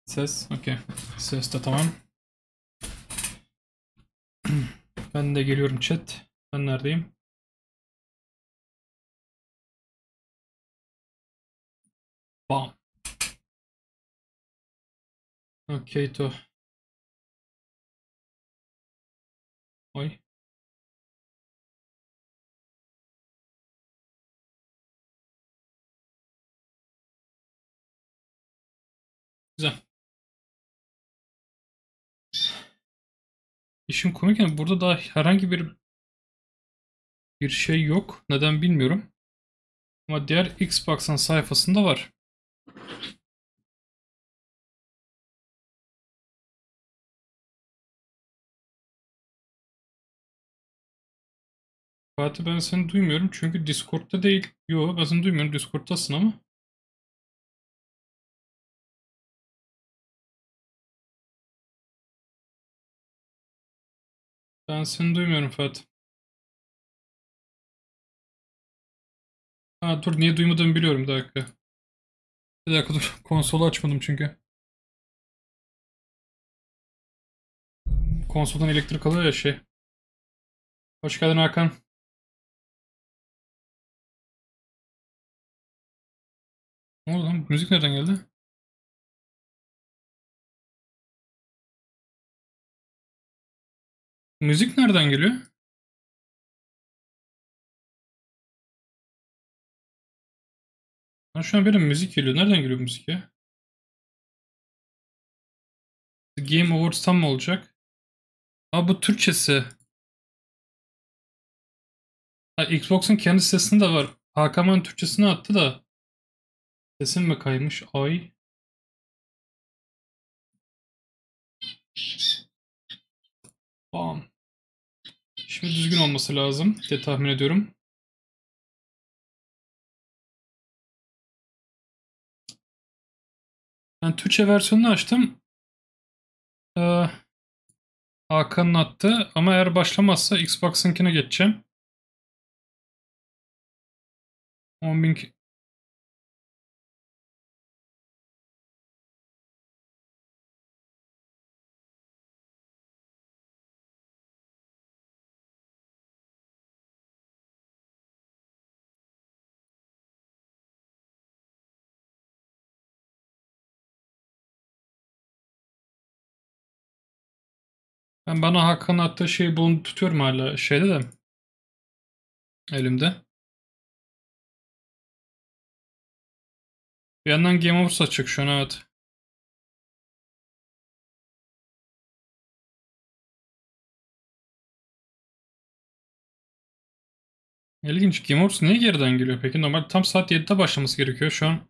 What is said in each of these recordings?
Ses. Okey. Ses de tamam. Ben de geliyorum chat. Ben neredeyim? Bam. Okey to. Oy. Güzel. İşin komik yani burada da herhangi bir şey yok. Neden bilmiyorum. Ama diğer Xbox'ın sayfasında var. Fatih ben seni duymuyorum çünkü Discord'da değil. Yo ben seni duymuyorum. Discord'tasın ama. Ben seni duymuyorum Fatih. Ha dur niye duymadığımı biliyorum bir dakika. Bir dakika dur. Konsolu açmadım çünkü. Konsoldan elektrik alıyor ya şey. Hoş geldin Hakan. Ne oldu lan? Müzik nereden geldi? Müzik nereden geliyor? Ben şu an benim müzik geliyor. Nereden geliyor müzik ya? Game Awards'tan mı olacak? Aa bu Türkçesi. Ha, Xbox'un kendi sitesinde de var. Hakan Türkçesini attı da. Sesim mi kaymış? Ay. Bam. Şimdi düzgün olması lazım diye tahmin ediyorum. Ben Türkçe versiyonunu açtım. Ee, Hakan'ın attı ama eğer başlamazsa Xbox'ınkine geçeceğim. 10.000 ben bana Hakan'ın attığı şeyi bunu tutuyorum hala şeyde de elimde. Bir yandan Game Awards açık şu an evet. İlginç. Game Awards niye geriden geliyor peki? Normal tam saat 7'de başlaması gerekiyor şu an.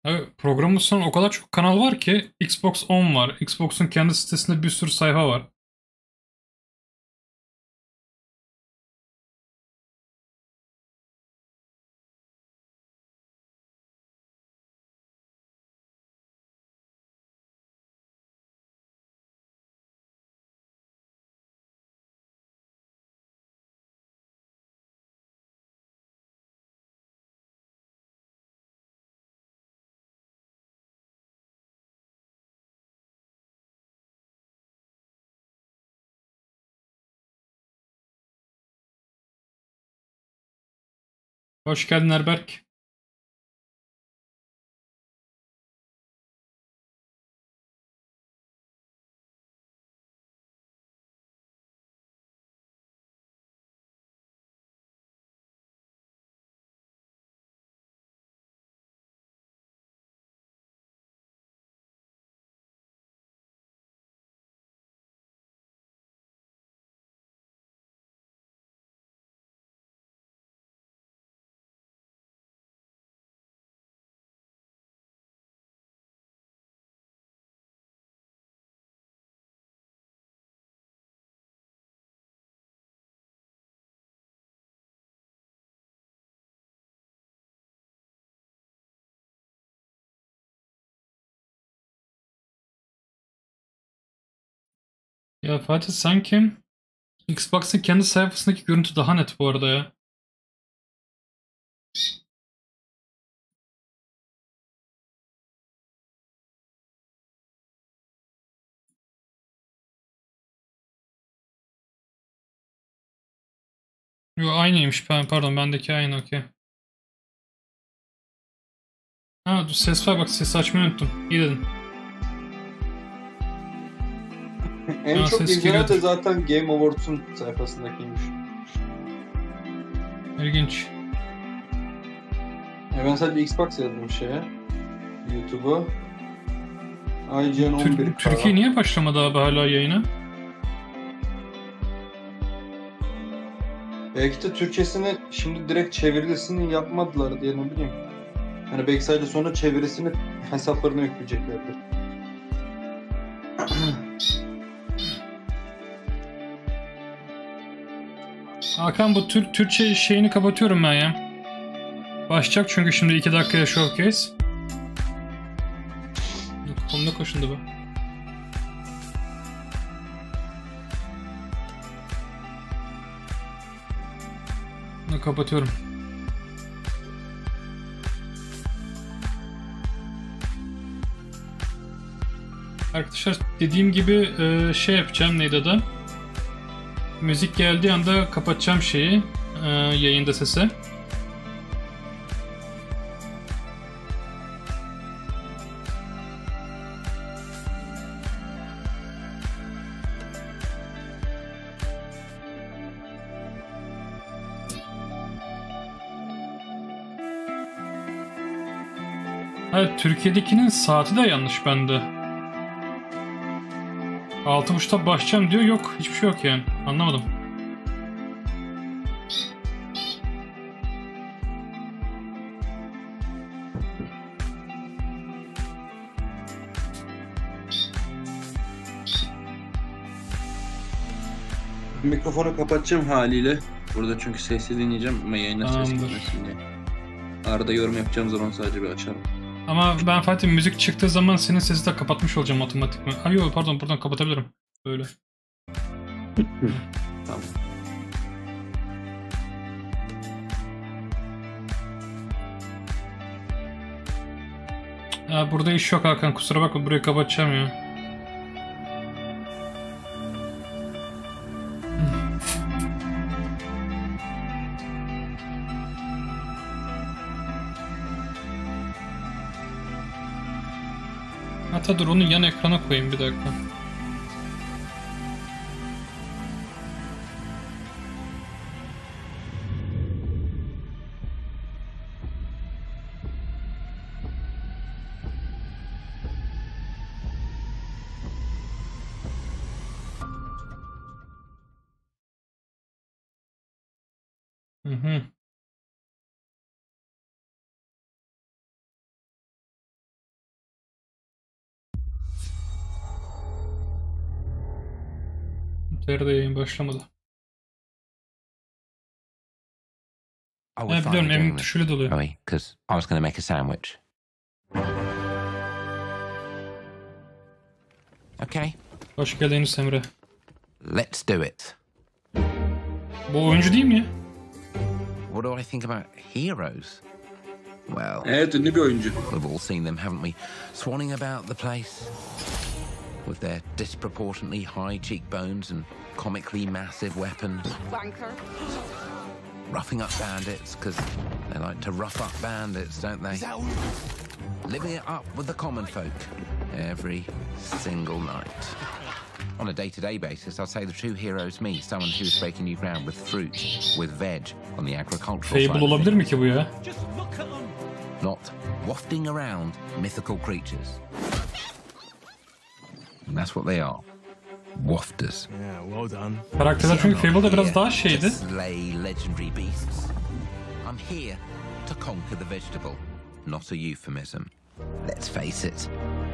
Abi, programın sonra o kadar çok kanal var ki Xbox 10 var. Xbox'un kendi sitesinde bir sürü sayfa var. Hoş geldin Erberk. Ya Fatih sanki Xbox'ın kendi sayfasındaki görüntü daha net bu arada ya. Yo, aynıymış. Pardon, bendeki aynı, okey. Ha dur, ses var, bak sesi açmayı unuttum. İyi dedin. En Ha, çok ses izlenen de geliyordur. zaten Game Awards'un sayfasındakiymiş. İlginç. Ben sadece Xbox yazdım şeye. YouTube'a. IGN 11K. Türkiye niye başlamadı abi hala yayına? Belki de Türkçesini şimdi direkt çevirisini yapmadılar diye, ne bileyim. Hani belki sadece sonra çevirisini hesaplarına yükleyeceklerdir. Hakan, bu Türkçe şeyini kapatıyorum ben ya. Başlayacak çünkü şimdi 2 dakikaya showcase. Konuda koşundu bu. Bunu kapatıyorum. Arkadaşlar dediğim gibi şey yapacağım, neydi adı? Müzik geldiği anda kapatacağım şeyi, yayında sesi. Evet, Türkiye'dekinin saati de yanlış bende. 6.30'da başlayacağım diyor. Yok, hiçbir şey yok yani. Anlamadım. Mikrofonu kapatacağım haliyle. Burada çünkü sesli dinleyeceğim ama yayına ses Tamamdır. gitmesin diye. Arada yorum yapacağım zaman sadece bir açarım. Ama ben Fatih, müzik çıktığı zaman senin sesi de kapatmış olacağım otomatikman. Ay yok, pardon, buradan kapatabilirim. Böyle. Tamam. Ya burada iş yok Hakan, kusura bakma, burayı kapatacağım ya. Hatta dur, onu yan ekrana koyayım bir dakika. Hı hı. TR'de yayın başlamadı. Oh, Ya we're biliyorum, finally emin doing this, tuşuyla doluyor. are we? Because I was going to make a sandwich. Okay, Hoş geldiniz Emre. let's do it. Bu oyuncu değil mi ya? What do I think about heroes? Well, Evet, ünlü bir oyuncu. we've all seen them, haven't we? Swanning about the place with their disproportionately high cheekbones and comically massive weapons. Wanker. Roughing up bandits, because they like to rough up bandits, don't they? Living it up with the common folk every single night. On a day-to-day basis, I'd say the true hero's me, someone who's breaking new ground with fruit, with veg on the agricultural side Fable of olabilir mi things. ki bu ya? Not wafting around mythical creatures. And that's what they are. Wafters. Yeah, well done. Karakterler çünkü Fable'da biraz daha To şeydi. slay legendary beasts. I'm here to conquer the vegetable, not a euphemism. Let's face it,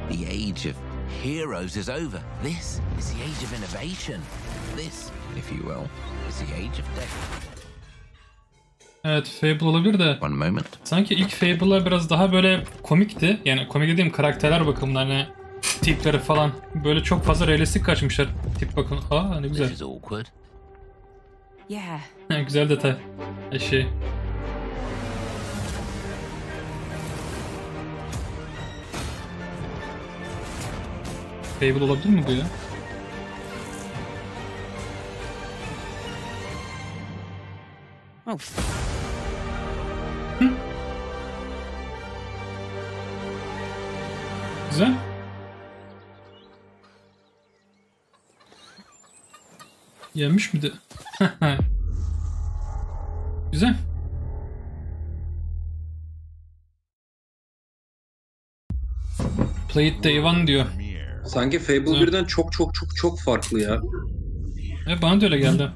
the age of heroes is over. This is the age of innovation. This, if you will, is the age of death. Evet, Fable olabilir de One moment. sanki ilk Fable'lar biraz daha böyle komikti. Yani komik dediğim karakterler bakımından, hani tipleri falan. Böyle çok fazla realistik kaçmışlar tip bakım. Aa, ne This güzel. is awkward. Yeah. Güzel detay. Şey. Fable olabilir mi bu ya? Oh. Güzel. Yemiş mi de? Güzel. Play it day one diyor. Sanki Fable Güzel. 1'den çok farklı ya. Bana da öyle geldi.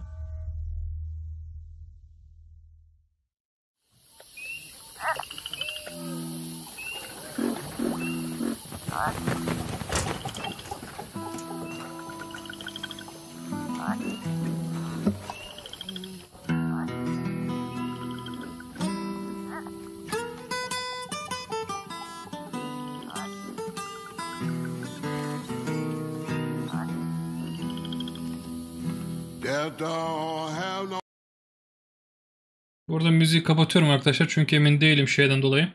Burada müziği kapatıyorum arkadaşlar çünkü emin değilim şeyden dolayı.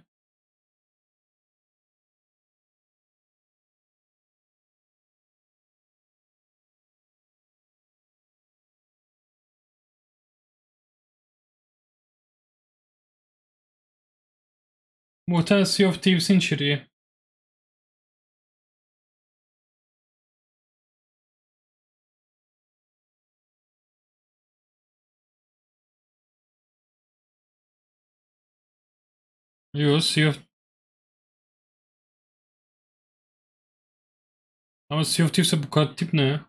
Muhtemelen Sea of Thieves'in içeriği. Yo, Sea of... Ama Sea of Thieves'e bu kadar tip ne ya?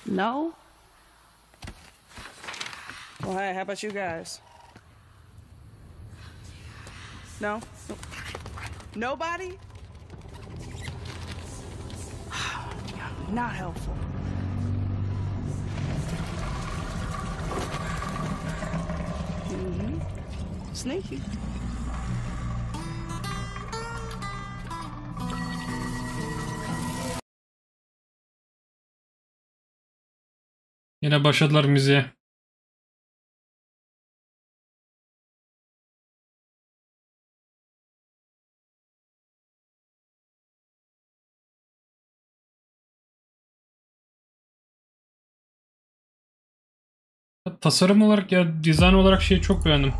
No? Well, hey, how about you guys? No? Nobody? Not helpful. Sneaky. Yine başladılar müziğe. Tasarım olarak ya dizayn olarak şeyi çok beğendim.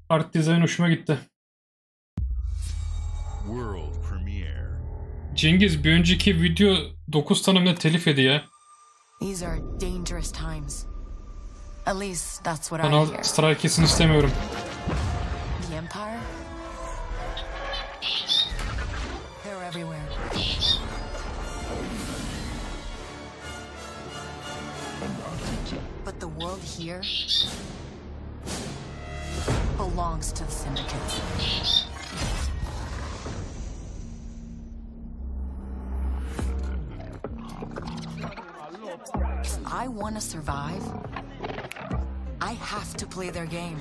Art dizayn hoşuma gitti. Cengiz bir önceki video 9 tane mi telif yedi ya. These are dangerous times. At least that's what I Kanal hear. strike kesin istemiyorum. The Empire? They're everywhere. But the world here belongs to the Syndicate. If I want to survive, I have to play their game.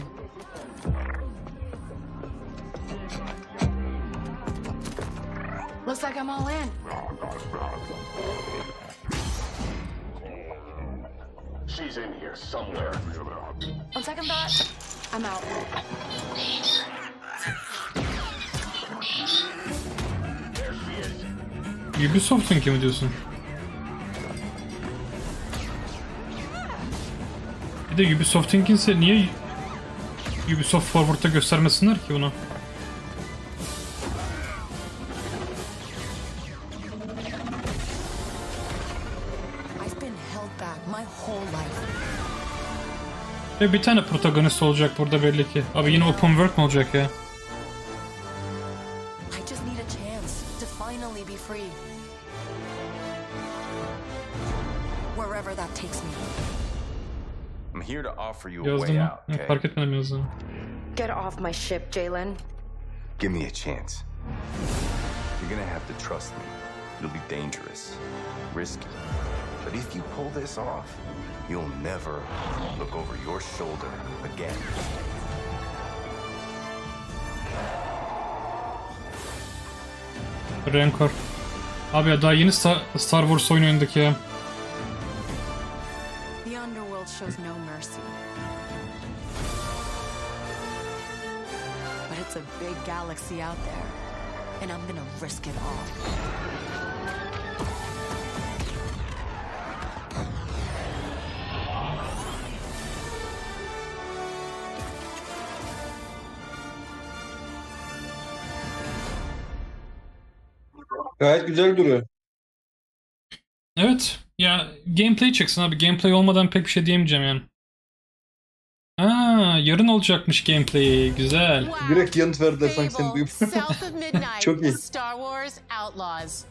Looks like I'm all in. She's in here somewhere. On second thought, I'm out. Ubisoft'un kimi diyorsun? Bir de Ubisoft'unkinse niye Ubisoft Forward'da göstermesinler ki bunu? I've been held back my whole life. Ve bir tane protagonist olacak burada belli ki. Abi yine open world mu olacak ya? I just need a chance to finally be free. Wherever that takes me. I'm here to offer you a Yazdım way mı? out, okay? Fark etmedim yazdığını. Get off my ship, Jalen. Give me a chance. You're gonna have to trust me. It'll be dangerous, risky. But if you pull this off, you'll never look over your shoulder again. Rancor. Abi ya daha yeni Star Wars oyunu oynadık ya. The underworld shows no mercy. But it's a big galaxy out there, and I'm gonna risk it all. Gayet güzel duruyor. Evet. Ya gameplay çıksın abi. Gameplay olmadan pek bir şey diyemeyeceğim yani. Aa, yarın olacakmış gameplay. Güzel. Direkt yanıt verdiler sanki seni duyup. South of midnight, Çok iyi. Star Wars Outlaws.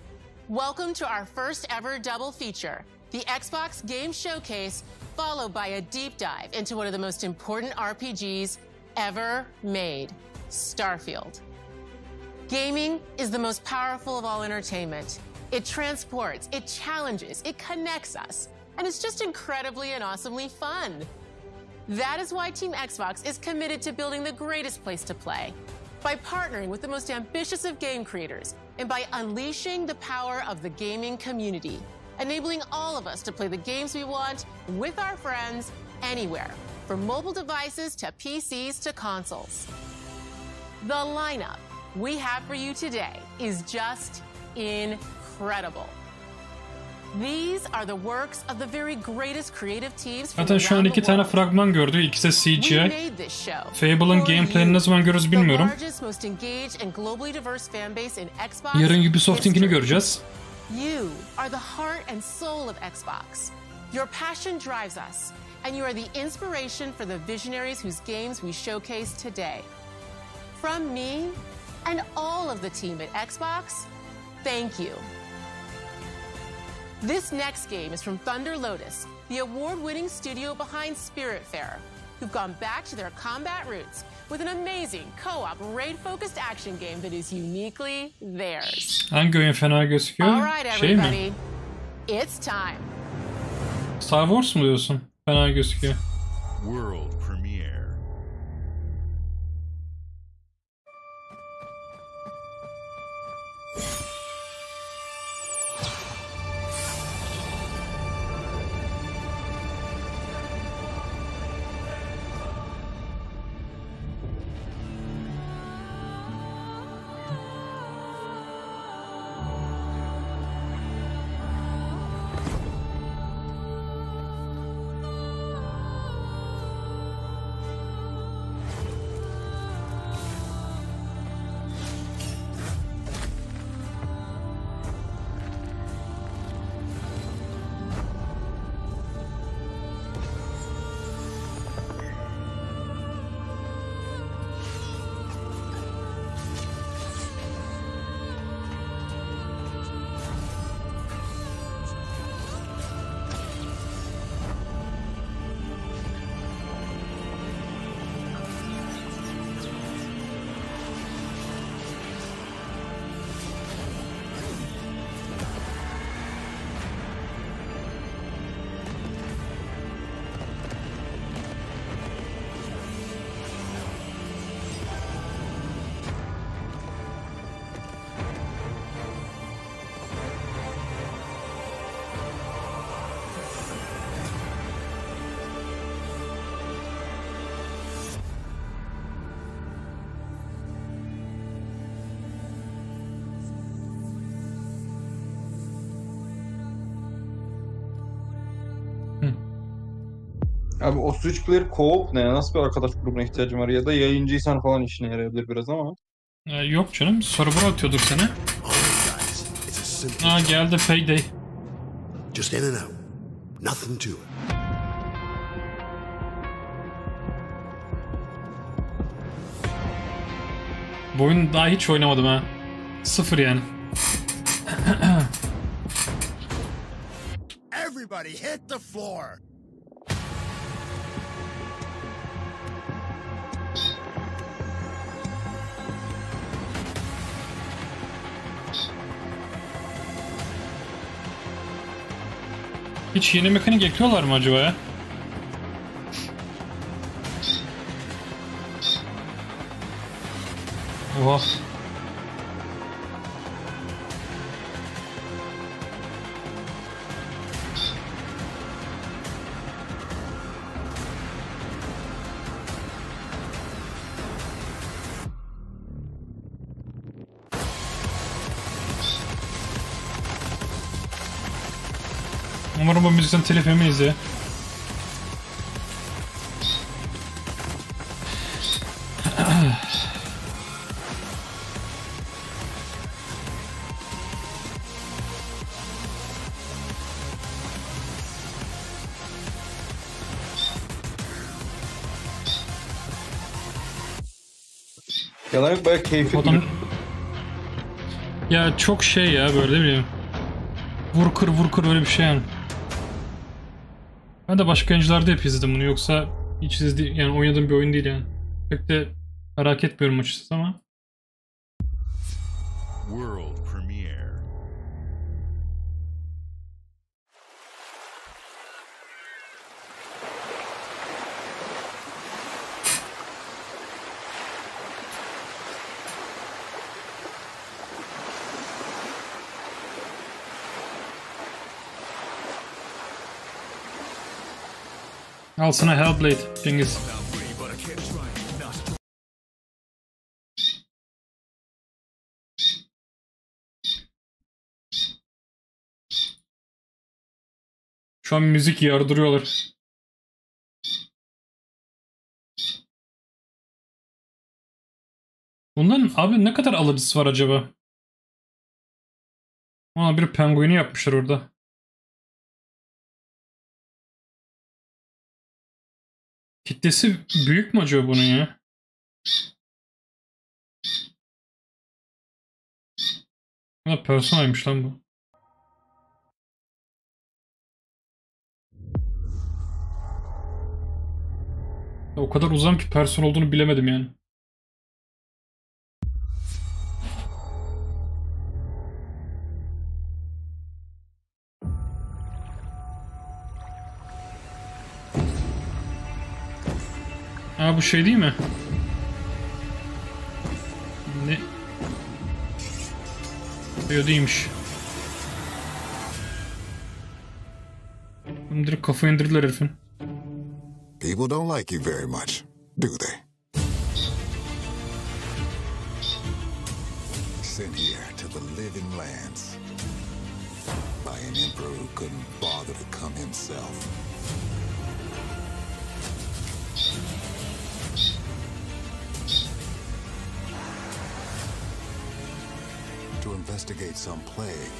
Welcome to our first ever double feature, the Xbox Game Showcase, followed by a deep dive into one of the most important RPGs ever made, Starfield. Gaming is the most powerful of all entertainment. It transports, it challenges, it connects us, and it's just incredibly and awesomely fun. That is why Team Xbox is committed to building the greatest place to play. By partnering with the most ambitious of game creators, and by unleashing the power of the gaming community, enabling all of us to play the games we want with our friends anywhere, from mobile devices to PCs to consoles. The lineup we have for you today is just incredible. These are the works of the very greatest creative teams from Zaten şu an around iki the tane world. fragman gördü. İkisi de We CGI. made this show Fable'ın for gameplay'ini you, ne zaman görürüz the bilmiyorum. largest, most engaged and globally diverse fan base in Xbox Yarın Ubisoft'unkini history. göreceğiz. You are the heart and soul of Xbox. Your passion drives us, and you are the inspiration for the visionaries whose games we showcase today. From me and all of the team at Xbox, thank you. This next game is from Thunder Lotus, the award-winning studio behind Spiritfarer, who've gone back to their combat roots with an amazing co-op raid-focused action game that is uniquely theirs. Hangi oyun fena gözüküyor? All right, Şey mi? everybody, it's time. Star Wars mu diyorsun? Fena gözüküyor. World premiere. Abi o Switch Player Co-op ne? Nasıl bir arkadaş grubuna ihtiyacım var? Ya da yayıncıysan falan işine yarayabilir biraz ama. Yok canım. Server atıyordur seni. Aa geldi Payday. Just in and out. Nothing to it. Bu oyunu daha hiç oynamadım ha. Sıfır yani. Everybody hit the floor. Hiç yeni mekanik ekliyorlar mı acaba ya? Oha. Umarım bu müzikten telif yemeyiz ya. Yalan yok, bayağı keyifli. Adam... Ya çok şey ya, böyle ne bileyim. Vur kır öyle bir şey yani. Ben de başka oyuncularda hep izledim bunu, yoksa hiç yani oynadığım bir oyun değil yani. Pek de merak etmiyorum açıkçası ama. World premiere. Al sana Hellblade Cengiz. Şu an müzik yardırıyorlar. Bunların abi ne kadar alıcısı var acaba? Aa, bir pengueni yapmışlar orada. Kitlesi büyük mü acaba bunun ya? Ne personaymış lan bu. Ya o kadar uzun ki person olduğunu bilemedim yani. Aa, bu şey değil mi? Ne? Yok, değilmiş. Direkt kafayı indirdiler herifin. People don't like you very much, do they? Sent here to the living lands by an emperor who couldn't bother to come himself. To investigate some plague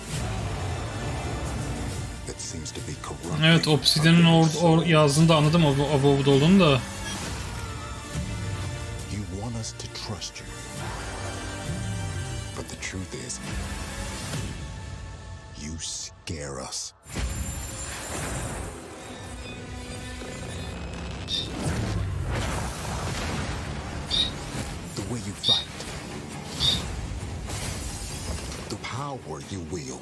that seems to be corrupt. Evet, Obsidian'ın yazdığında anladım Above'da olduğunu da. You want us to trust you. But the truth is, you scare us. The way you fight. The power you wield.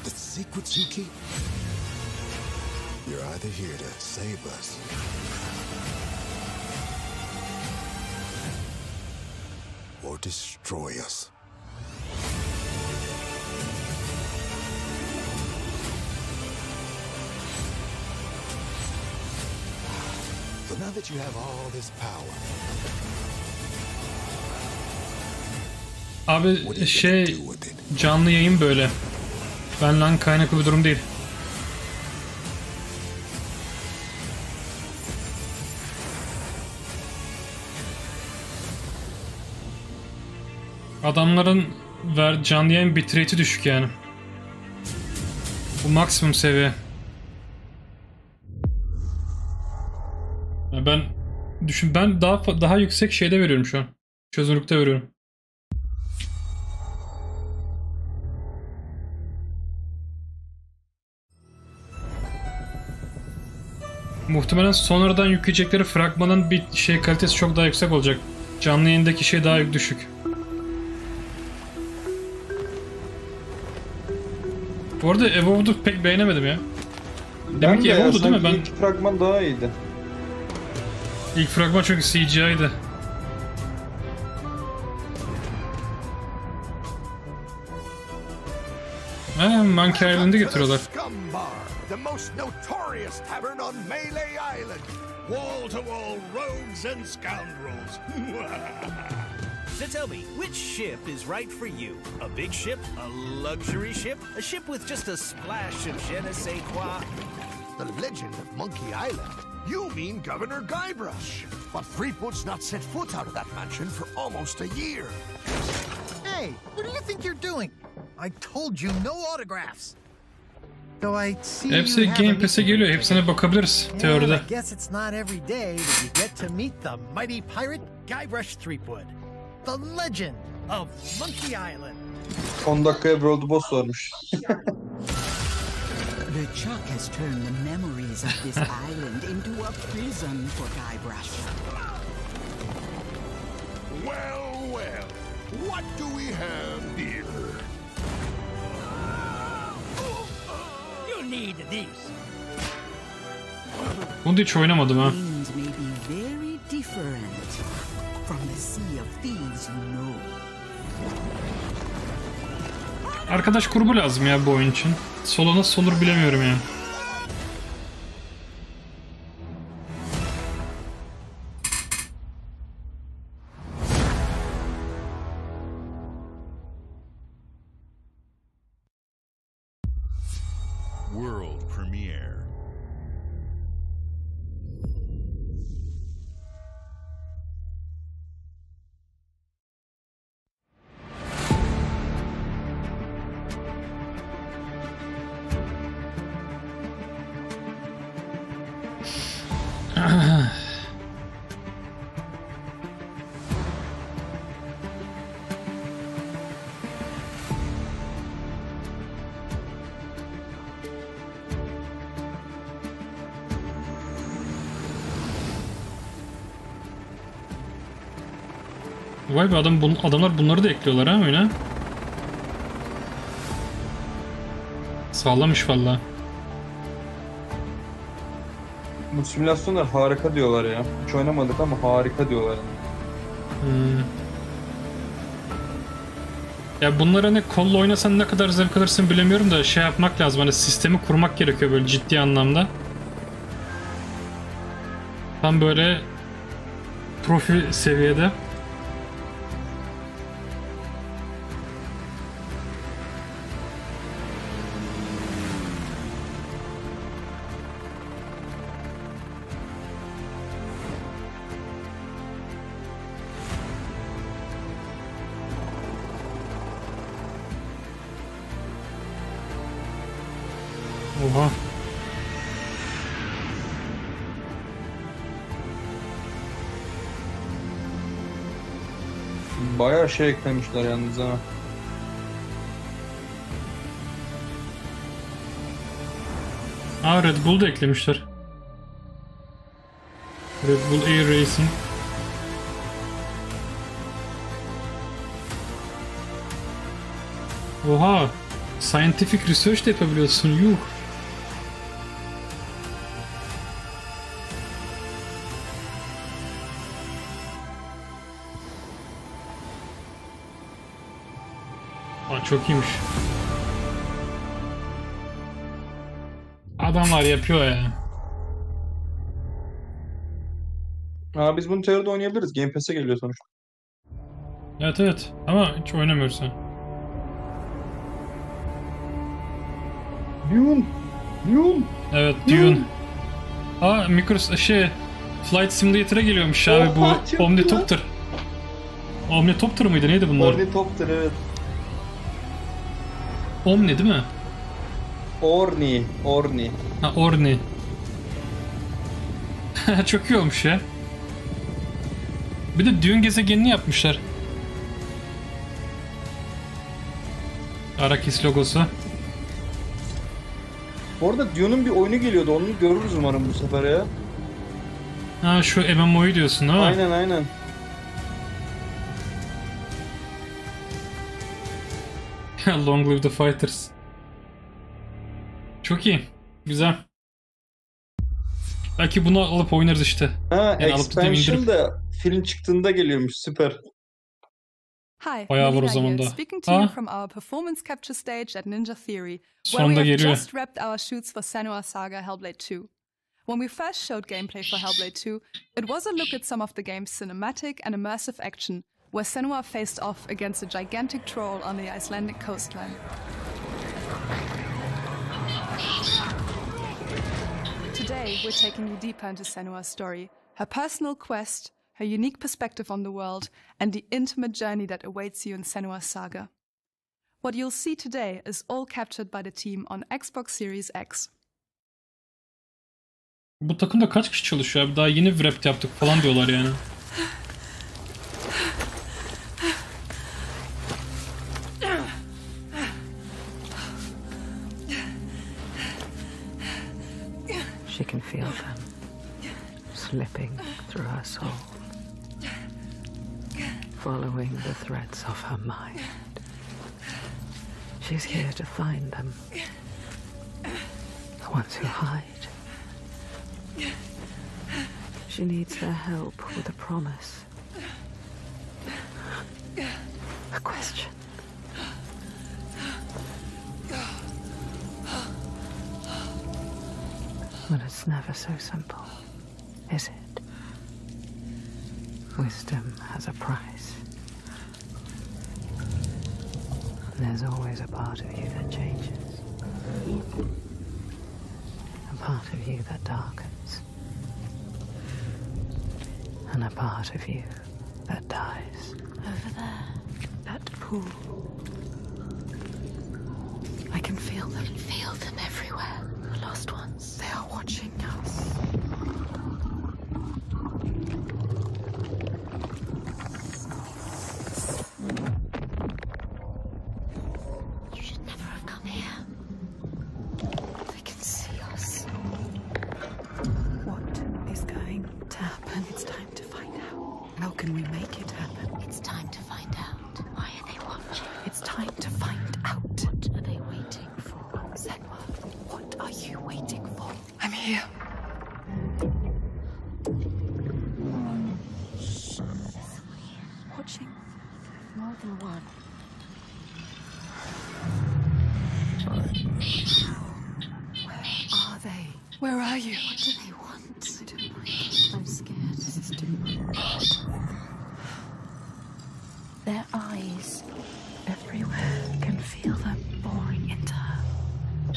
The secrets you keep. You're either here to save us or destroy us. So now that you have all this power, abi şey, canlı yayın böyle. Benden kaynaklı bir durum değil. Adamların canlı yayın bitrate'i düşük yani. Bu maksimum seviye. Ya ben daha yüksek şeyde veriyorum şu an. Çözünürlükte veriyorum. Muhtemelen sonradan yükleyecekleri fragmanın bir şey kalitesi çok daha yüksek olacak. Canlı yayındaki şey daha düşük. Bu arada Evolved'u pek beğenemedim ya. Demek ki Evolved'u değil mi? Ben ilk fragman daha iyiydi. İlk fragman çünkü CGI'ydi. Monkey Island'ı getiriyorlar. The most notorious tavern on Melee Island. Wall to wall rogues and scoundrels. So tell me, which ship is right for you? A big ship? A luxury ship? A ship with just a splash of je ne sais quoi? The legend of Monkey Island? You mean Governor Guybrush. But Threepwood's not set foot out of that mansion for almost a year. Hey, what do you think you're doing? I told you no autographs. Though I see hepsi Game Pass'e geliyor. Hepsine bakabiliriz teoride. I guess it's not every day that you get to meet the mighty pirate Guybrush Threepwood. The legend of Monkey Island. 10 dakikaya World Boss varmış. The Chuck has turned the memories of this island into a prison for Guybrush. Well, well, what do we have here? You need these. Bunu da hiç oynamadım ha. Things may be very different from the sea of thieves you know. Arkadaş grubu lazım ya bu oyun için. Solo nasıl olur bilemiyorum yani. World premiere. Vay be adamlar bunları da ekliyorlar ha oyuna. Sağlamış valla. Bu simülasyonlar harika diyorlar ya. Hiç oynamadık ama harika diyorlar. Ya bunları hani kolla oynasan ne kadar zevk alırsın bilemiyorum da şey yapmak lazım. Hani sistemi kurmak gerekiyor böyle ciddi anlamda. Tam böyle profi seviyede. Oha. Bayağı şey eklemişler yalnız ha. Red Bull da eklemişler. Red Bull Air Racing. Oha. Scientific research de yapabiliyorsun. Yuh. Çok iyiymiş. Adamlar yapıyor ya. Biz bunu teoride oynayabiliriz. Game Pass'e geliyor sonuçta. Evet ama hiç oynamıyoruz ha. Dune. Evet Dune. Flight Simulator'a geliyormuş abi bu Omnitopter. Omnitopter mıydı neydi bunlar? Omnitopter evet. Omni değil mi? Orni. Ha Orni. Çok iyi olmuş ya. Bir de Dune gezegenini yapmışlar. Arrakis logosu. Bu arada Dune'un bir oyunu geliyordu. Onu görürüz umarım bu sefer ya. Ha şu MMO'yu diyorsun değil mi? Aynen. Long live the fighters. Çok iyi. Güzel. Belki bunu alıp oynarız işte. Yani expansion da film çıktığında geliyormuş. Süper. Hi, bayağı var o zaman da. Speaking to you from our performance capture stage at Ninja Theory, where sonunda we have geliyor. just wrapped our shoots for Senua's Saga Hellblade 2. When we first showed gameplay for Hellblade 2, it was a look at some of the game's cinematic and immersive action, where Senua faced off against a gigantic troll on the Icelandic coastline. Today, we're taking you deeper into Senua's story, her personal quest, her unique perspective on the world, and the intimate journey that awaits you in Senua's saga. What you'll see today is all captured by the team on Xbox Series X. Bu takımda kaç kişi çalışıyor abi? Daha yeni wrap yaptık falan diyorlar yani. She can feel them slipping through her soul, following the threads of her mind. She's here to find them, the ones who hide. She needs their help with a promise, a question. But it's never so simple, is it? Wisdom has a price. And there's always a part of you that changes. A part of you that darkens. And a part of you that dies. Over there, that pool. I can feel them. I can feel them everywhere. The lost ones. They are watching us. You should never have come here. They can see us. What is going to happen? It's time to find out. How can we make it happen? It's time to find out. Why are they watching? It's time to find out. What are they waiting for? Senua, what are you waiting for? I'm here. Watching more than one. Where are they? Where are you? What do they want? I don't know. I'm scared. This is too much. Their eyes everywhere. You can feel them boring into her.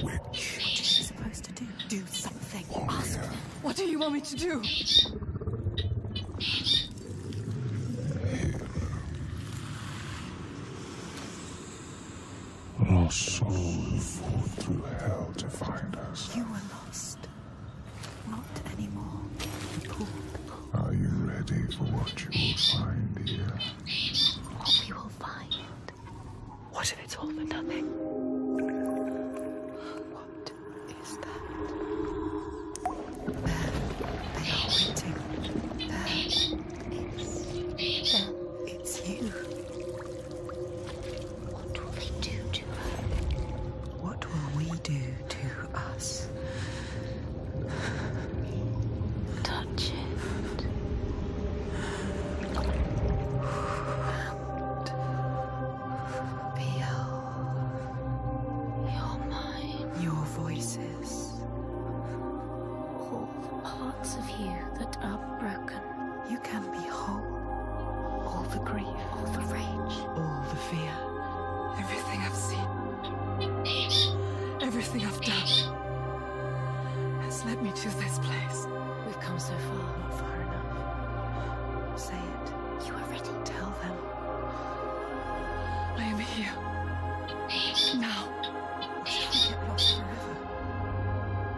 What are you supposed to do? Do something. Ask them. What do you want me to do? Lost souls fought through hell to find us. You were lost. Not anymore. The pool. Are you ready for what you will find here? What we will find. What if it's all for nothing? What is that? There. They are waiting. There. It's them. It's you. What will they do to her? What will we do to us? Touch it. Feel your mind, your voices, all the parts of you that are broken. You can be whole. All the grief, all the rage, all the fear. Everything I've seen, everything I've done has led me to this place. We've come so far, not far enough. Say it. You are ready. Tell them. I am here. Now. What if we get lost forever?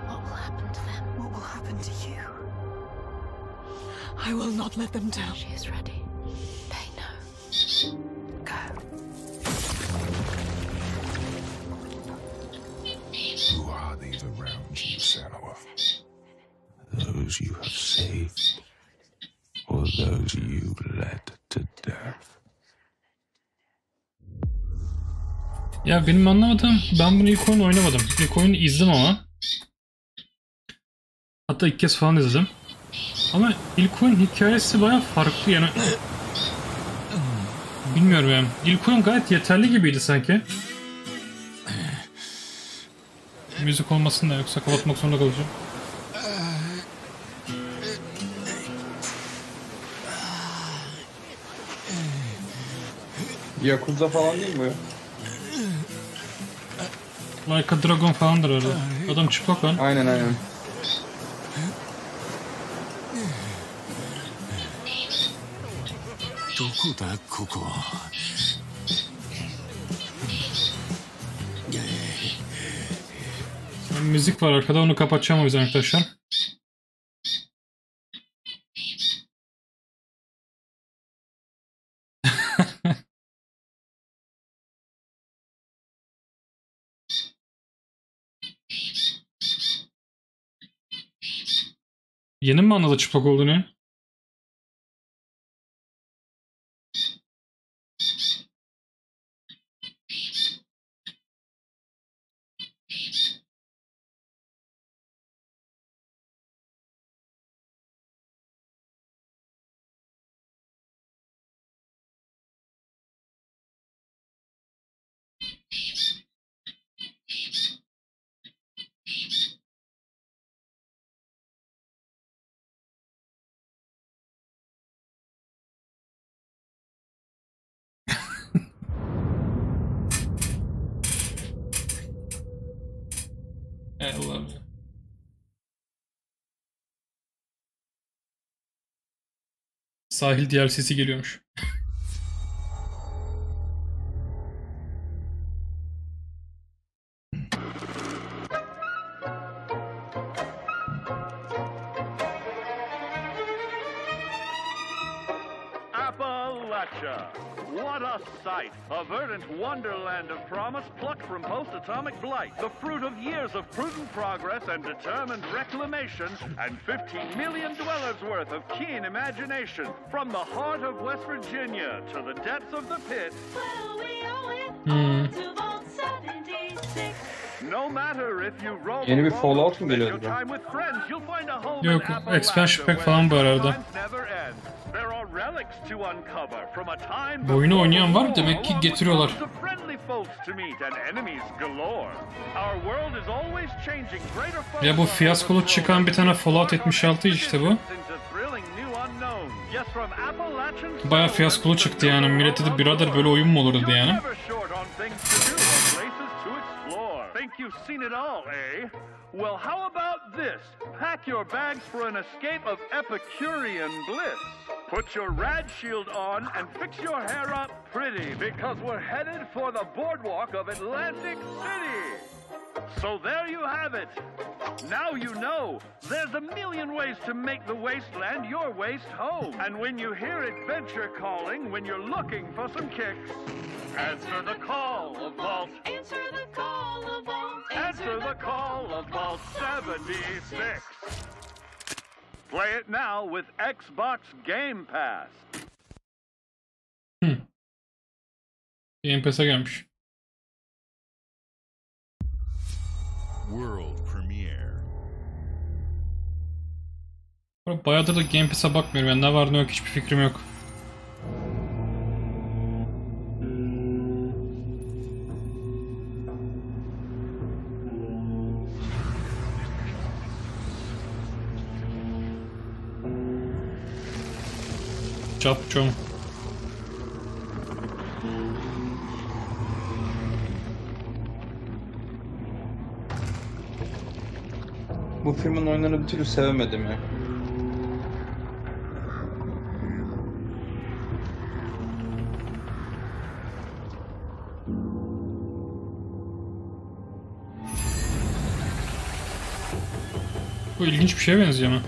What will happen to them? What will happen to you? I will not let them down. She is ready. They know. Go. Who are these around you, Senua? Those you have saved, or those you led to death? Ya benim anlamadığım, ben bunu ilk oyun oynamadım. İlk oyunu izledim ama. Hatta ilk kez falan izledim. Ama ilk oyun hikayesi bayağı farklı yani. Bilmiyorum yani. İlk oyun gayet yeterli gibiydi sanki. Müzik olmasın da yoksa kapatmak zorunda kalacağım. Yakuza falan değil mi? Like a Dragon falandır öyle. Adam çıplak lan. Aynen. Müzik var arkada, onu kapatacağım o yüzden arkadaşlar. Yeni mi anladı çıplak olduğunu? Allah'ım. Sahil DLC'si geliyormuş. What a sight! A verdant wonderland of promise plucked from post-atomic blight. The fruit of years of prudent progress and determined reclamation, and 15 million dwellers worth of keen imagination. From the heart of West Virginia to the depths of the pit. No matter if you roll. Yeni bir Fallout mu geliyor? Yok, expansion pack falan bu arada. Bu oyunu oynayan var, demek ki getiriyorlar. Ya bu fiyaskolu çıkan bir tane Fallout 76 işte bu. Bayağı fiyaskolu çıktı yani. Millet dedi birader böyle oyun mu olur dedi yani. You've seen it all, eh? Well, how about this? Pack your bags for an escape of Epicurean bliss. Put your rad shield on and fix your hair up pretty, because we're headed for the boardwalk of Atlantic City. So there you have it. Now you know. There's a million ways to make the wasteland your waste home. And when you hear adventure calling, when you're looking for some kicks, answer the call of Vault. Answer the call of Vault. Answer the call of Vault 76. Play it now with Xbox Game Pass. Game Pass'a gelmiş. World premiere. Bayağıdır da Game Pass'a bakmıyorum. Yani ne var ne yok hiçbir fikrim yok. Capcom. Bu filmin oyunlarını bir türlü sevemedim ya. Bu ilginç bir şeye benziyor ama.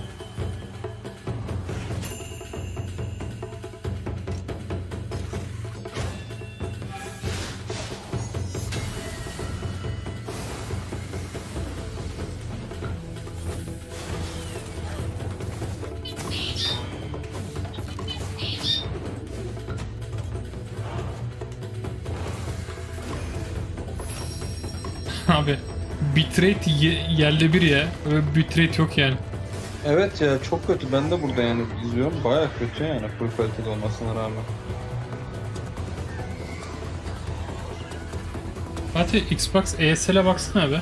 Abi bitrate yerle bir ya. Öyle bitrate yok yani. Evet ya, çok kötü. Ben de burada yani izliyorum. Bayağı kötü yani full kaliteli olmasına rağmen. Fatih Xbox ESL'e baksana abi.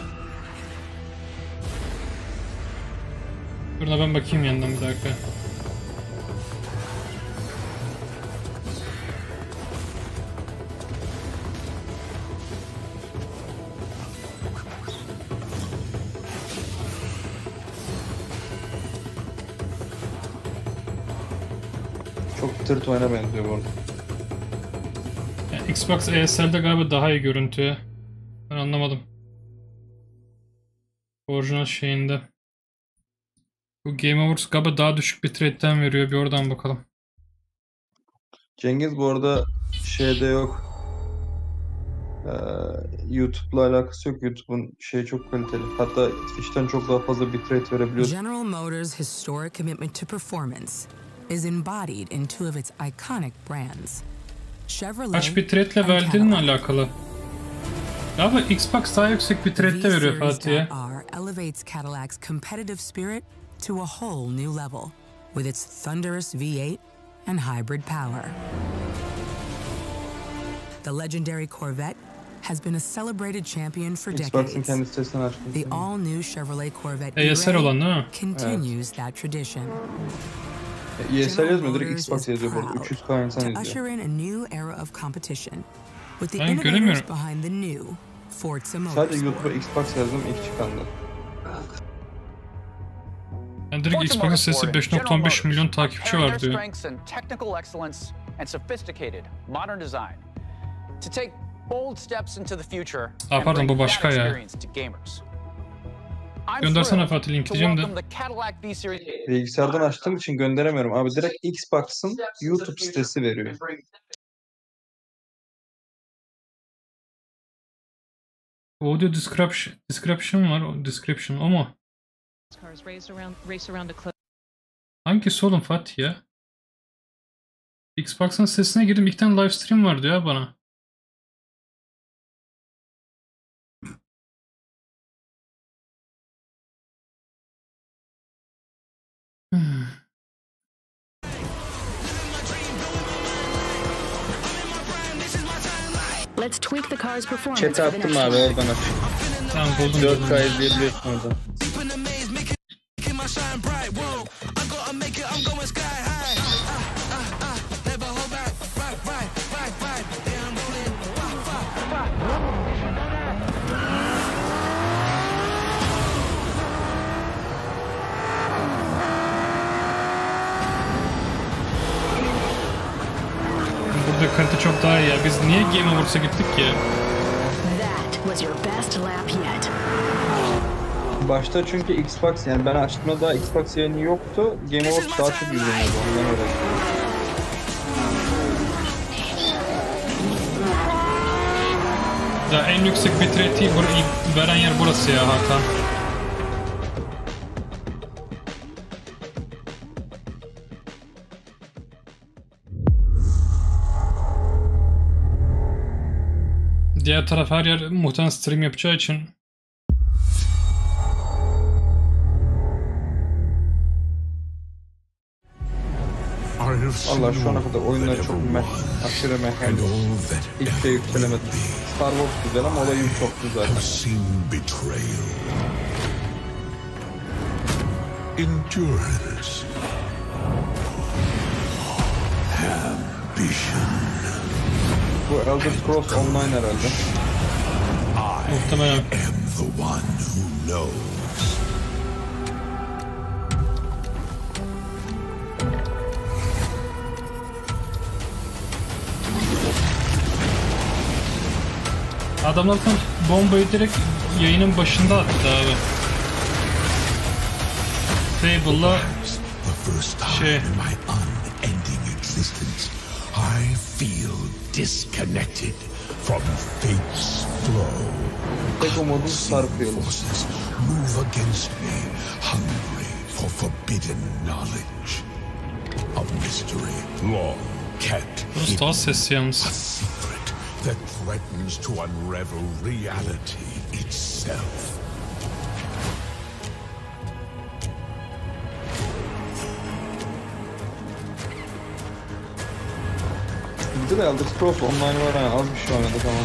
Burada ben bakayım yandan bir dakika. Çok tırt oyuna benziyor bu arada. Yani Xbox ESL'de galiba daha iyi görüntü. Ben anlamadım. Orijinal şeyinde. Bu Game Awards galiba daha düşük bitrate'ten veriyor. Bir oradan bakalım. Cengiz bu arada şeyde yok. YouTube'la alakası yok. YouTube'un şeyi çok kaliteli. Hatta Twitch'ten çok daha fazla bitrate verebiliyoruz. General Motors' historic commitment to performance is embodied in two of its iconic brands. Chevrolet Kaç bitrate'le verdiğinle alakalı. Galiba Xbox daha yüksek bitrate'te veriyor Fatih'e. Elevates Cadillac's competitive spirit to a whole new level with its thunderous V8 and hybrid power. The legendary Corvette has been a celebrated champion for decades. The all-new Chevrolet Corvette continues that tradition. ESL yazmıyor, direkt Xbox yazıyor bu arada. 300K insan izliyor. Usher in a new era of competition with the innovators behind the new Forza Motorsport. Sadece YouTube'a Xbox yazdım, ilk çıkandı. Yani direkt Xbox'ın sesi 5.15 milyon takipçi var diyor. Pardon, bu başka ya. Göndersene Fatih, link diyeceğim de. Bilgisayardan açtığım için gönderemiyorum. Abi direkt Xbox'ın YouTube sitesi veriyor. Audio description var. O description o mu? Hangisi oğlum Fatih ya? Xbox'ın sitesine girdim. İlk tane live stream var diyor bana. Let's tweak the car's performance. Chat'e attım abi, oradan aç. Tamam, buldum. 4K izleyebiliyorsun orada. Burada kalite çok daha iyi ya. Biz niye Game Awards'a gittik ki? Başta çünkü Xbox, yani ben açtığımda daha Xbox yayını yoktu. Game Awards daha çok izleniyordu, ondan uğraştım. Ya en yüksek bitrate'i veren yer burası ya Hakan. Diğer taraf her yer muhtemelen stream yapacağı için. Allah, şu ana kadar oyunlar çok aşırı mekanik. Hiç şey yükselemedim. Star Wars güzel ama olayım çok güzel. Endurance. Ambition. Bu Elder Scrolls Online herhalde. Muhtemelen. I am the one who knows. Adamlar bombayı direkt yayının başında attı abi. Fable'la şey. I feel disconnected from fate's flow. Forces move against me, hungry for forbidden knowledge. A mystery long kept hidden. A secret that threatens to unravel reality itself. Bizde de Elder Scrolls Online var yani, az bir şey oynadık ama.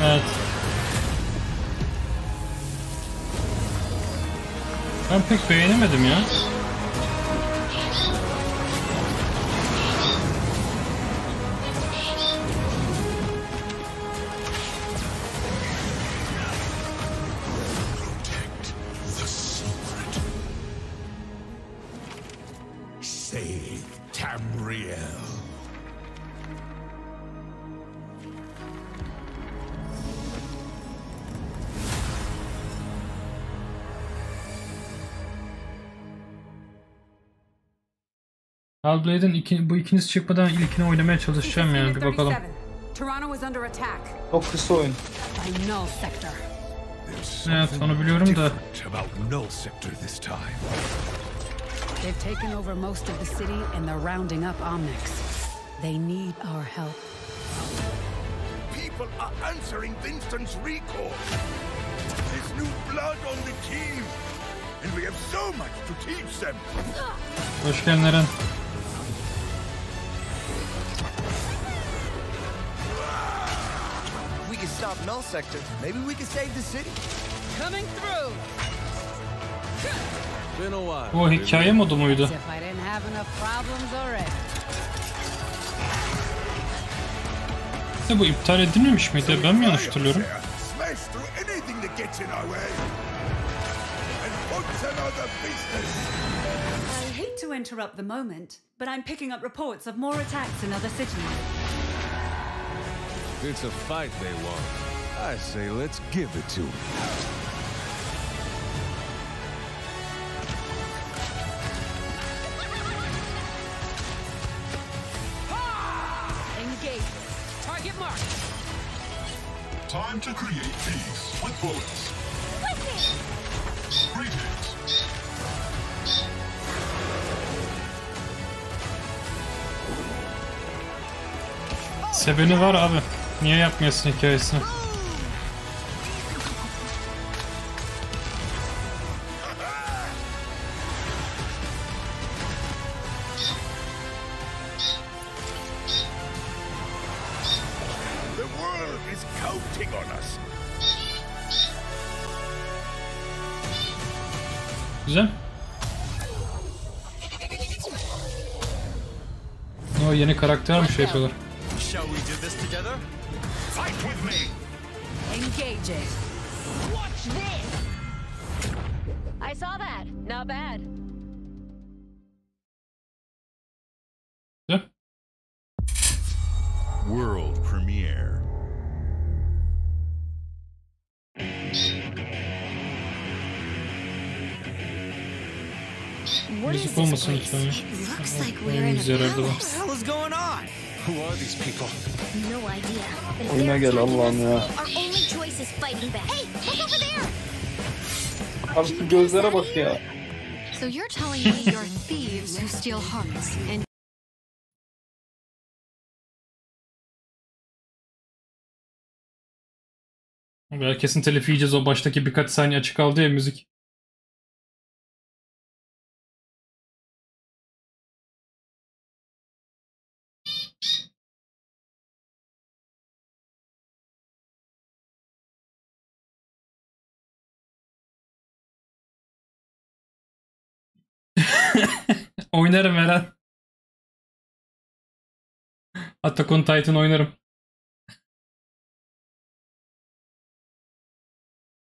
Evet. Ben pek beğenemedim ya. save Tamriel. Hellblade'in bu ikiniz çıkmadan ilkini oynamaya çalışacağım yani, bir bakalım. Çok kısa oyun. Evet, onu biliyorum da. They've taken over most of the city and they're rounding up Omnics. They need our help. People are answering Winston's recall. There's new blood on the team. And we have so much to teach them. Hoş geldin Eren. We can stop Null Sector. Maybe we can save the city. Coming through. Been a while. O hikaye modu muydu? If I didn't have enough problems already. Bu iptal edilmemiş miydi? Ben mi yanlış hatırlıyorum? Smash through anything that gets in our way. And put another business. I hate to interrupt the moment, but I'm picking up reports of more attacks in other cities. It's a fight they want. I say let's give it to them. Engage. Target mark. Time to create peace with bullets. Greetings. Sebeni var abi. Niye yapmıyorsun hikayesini? The world is counting on us. Güzel. O yeni karakter mi şey yapıyorlar? Shall we do this together? Fight with me. Engaging. Watch this. I saw that. Not bad. Yeah. World premiere. Müzik olmasın lütfen. What the hell is going on? Who are these people? No idea. Oyuna gel Allah'ım ya. Our only choice is fighting back. Hey, look over there. Abi şu gözlere bak ya. So you're telling me you're thieves who steal hearts and Kesin telif yiyeceğiz, o baştaki birkaç saniye açık kaldı ya müzik. Oynarım Eren. Attack on Titan oynarım.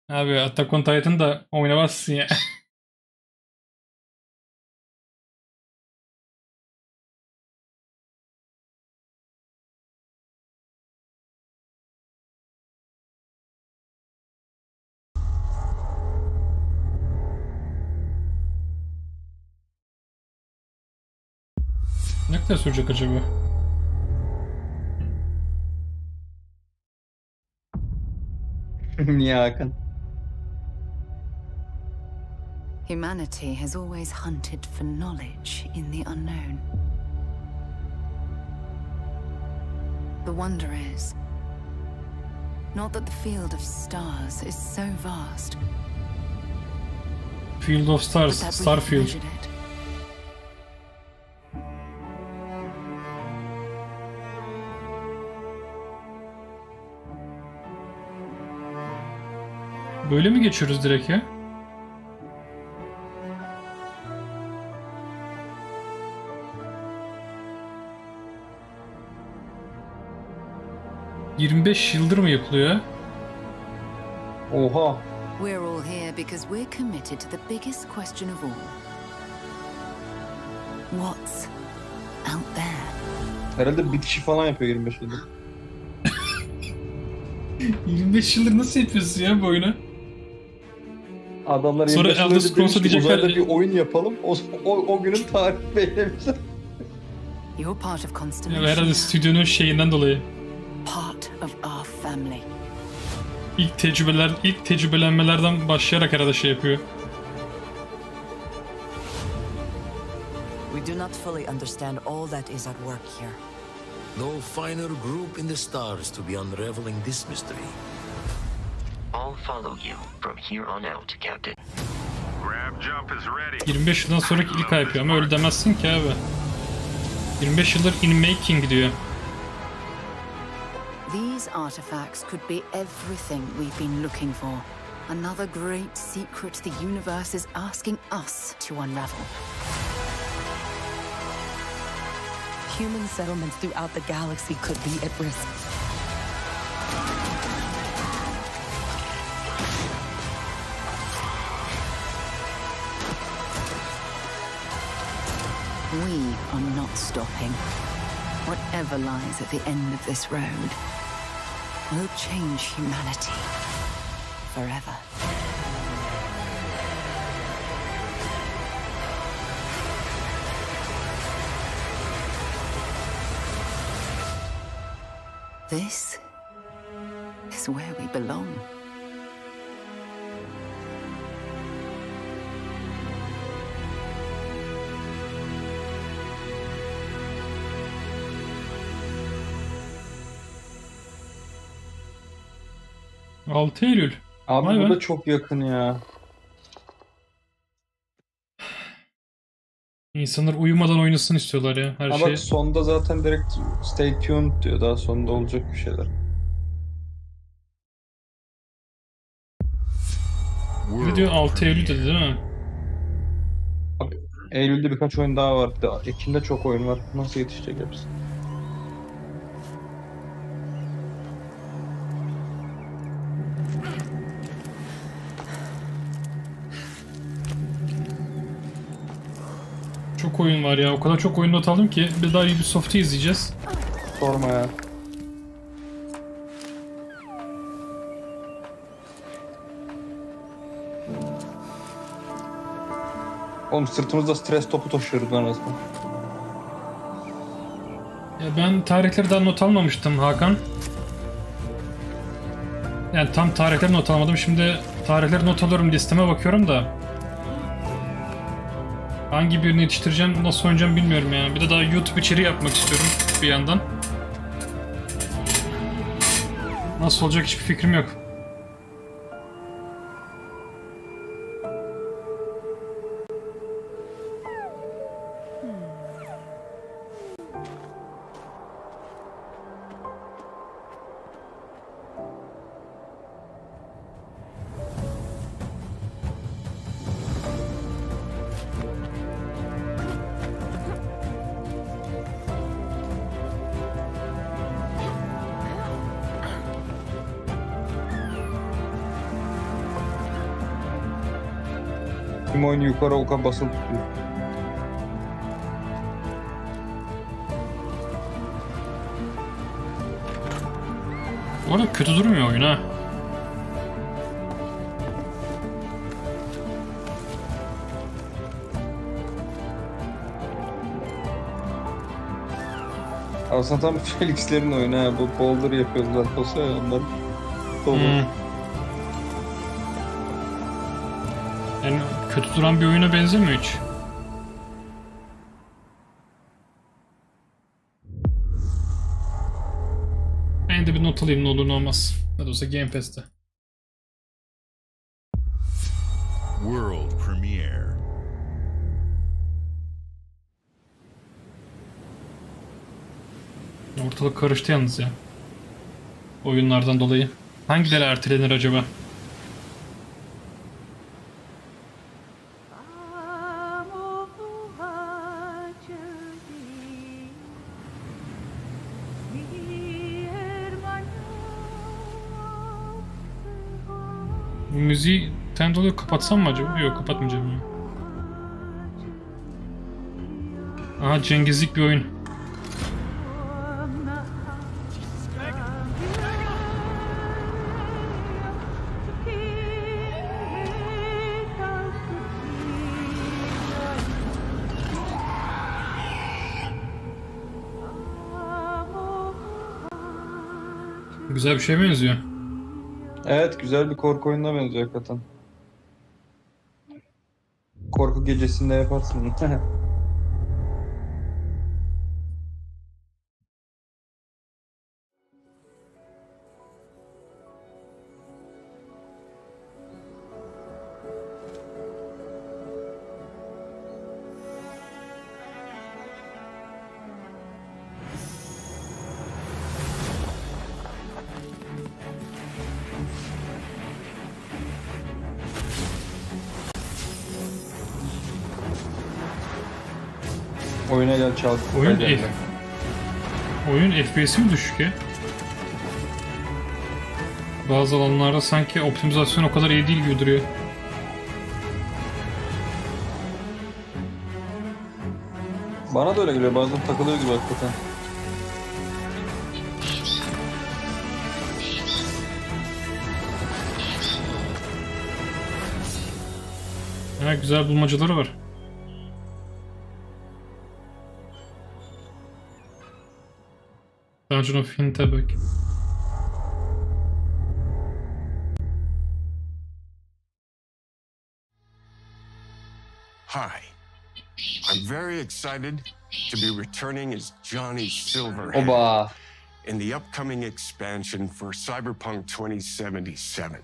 Abi Attack on Titan da oynamazsın ya. Ne kadar sürecek acaba? Niye Hakan? Humanity has always hunted for knowledge in the unknown. The wonder is not that the field of stars is so vast. Field of Stars, Starfield. Böyle mi geçiyoruz direkt ya? ...25 yıldır mı yapılıyor? Oha. We're all here because we're committed to the biggest question of all. What's out there? Herhalde bir kişi falan yapıyor 25 yıldır. 25 yıldır nasıl yapıyorsun ya bu oyunu? Adamlar sonra 25 Elder yıldır demiş ki diyecekler... uzayda bir oyun yapalım. O günün tarihi belirlemişler. You're part of Constellation. Herhalde stüdyonun şeyinden dolayı. Part of our family. İlk tecrübelenmelerden başlayarak herhalde şey yapıyor. We do not fully understand all that is at work here. No finer group in the stars to be unraveling this mystery. I'll follow you from here on out, Captain. Grab jump is ready. 25 yıldan sonraki ilk yapıyor ama öyle demezsin ki abi. 25 yıldır in making diyor. These artifacts could be everything we've been looking for. Another great secret the universe is asking us to unravel. Human settlements throughout the galaxy could be at risk. We are not stopping. Whatever lies at the end of this road will change humanity forever. This is where we belong. 6 Eylül. Abi Vay bu be. da çok yakın ya. İnsanlar uyumadan oynasın istiyorlar ya her Ha şey. bak sonda zaten direkt stay tuned diyor. Daha sonunda olacak bir şeyler. Ne diyor? 6 Eylül dedi değil mi? Abi, Eylül'de birkaç oyun daha var. Ekim'de çok oyun var. Nasıl yetişecek hepsi? Çok oyun var ya. O kadar çok oyun not aldım ki bir daha Ubisoft'u izleyeceğiz. Sorma ya. Oğlum sırtımızda stres topu taşıyoruz lan resmen. Ya ben tarihleri daha not almamıştım Hakan. Yani tam tarihleri not almadım. Şimdi tarihleri not alıyorum, listeme bakıyorum da. Hangi birini yetiştireceğim, nasıl oynayacağım bilmiyorum ya. Bir de daha YouTube içeriği yapmak istiyorum bir yandan. Nasıl olacak hiçbir fikrim yok. Tüm oyunu yukarı oka basılı tutuyor. Bu arada kötü durmuyor oyun ha. Aslında tam Felix'lerin oyunu ha. Bu Boulder yapıyorlar. Olsa ya onlar. Dolu. Yani kötü duran bir oyuna benzemiyor hiç. Ben de bir not alayım ne olur ne olmaz. Ne de olsa Game Pass'te. World Premiere. Ortalık karıştı yalnız ya. Oyunlardan dolayı. Hangileri ertelenir acaba? Müziği dolayı kapatsam mı acaba? Yok, kapatmayacağım ya. Aha, Cengizlik bir oyun. Güzel bir şeye benziyor. Evet, güzel bir korku oyununa benziyor hakikaten. Korku gecesinde yaparsın. Oyuna gel çal. Oyun FPS'i mi düşük ya? Bazı alanlarda sanki optimizasyon o kadar iyi değil gibi duruyor. Bana da öyle geliyor, bazen takılıyor gibi hakikaten. Ha, güzel bulmacaları var. Dungeon of Hinterberg. Hi. I'm very excited to be returning as Johnny Silverhand Oba. in the upcoming expansion for Cyberpunk 2077,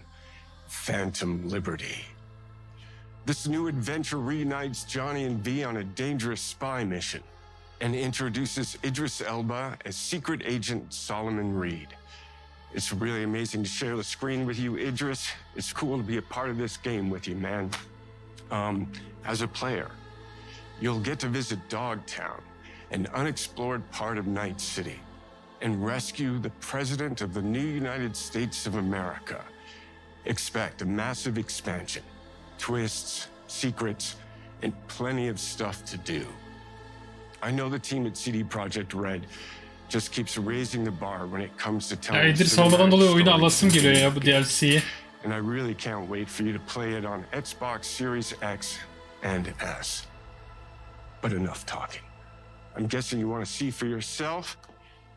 Phantom Liberty. This new adventure reunites Johnny and V on a dangerous spy mission and introduces Idris Elba as Secret Agent Solomon Reed. It's really amazing to share the screen with you, Idris. It's cool to be a part of this game with you, man. As a player, you'll get to visit Dogtown, an unexplored part of Night City, and rescue the President of the new United States of America. Expect a massive expansion, twists, secrets, and plenty of stuff to do. I know the team at CD Projekt Red just keeps raising the bar when it comes to telling İdris Elba'dan dolayı oyunu alasım geliyor ya bu DLC'yi. And I really can't wait for you to play it on Xbox Series X and S. But enough talking. I'm guessing you want to see for yourself,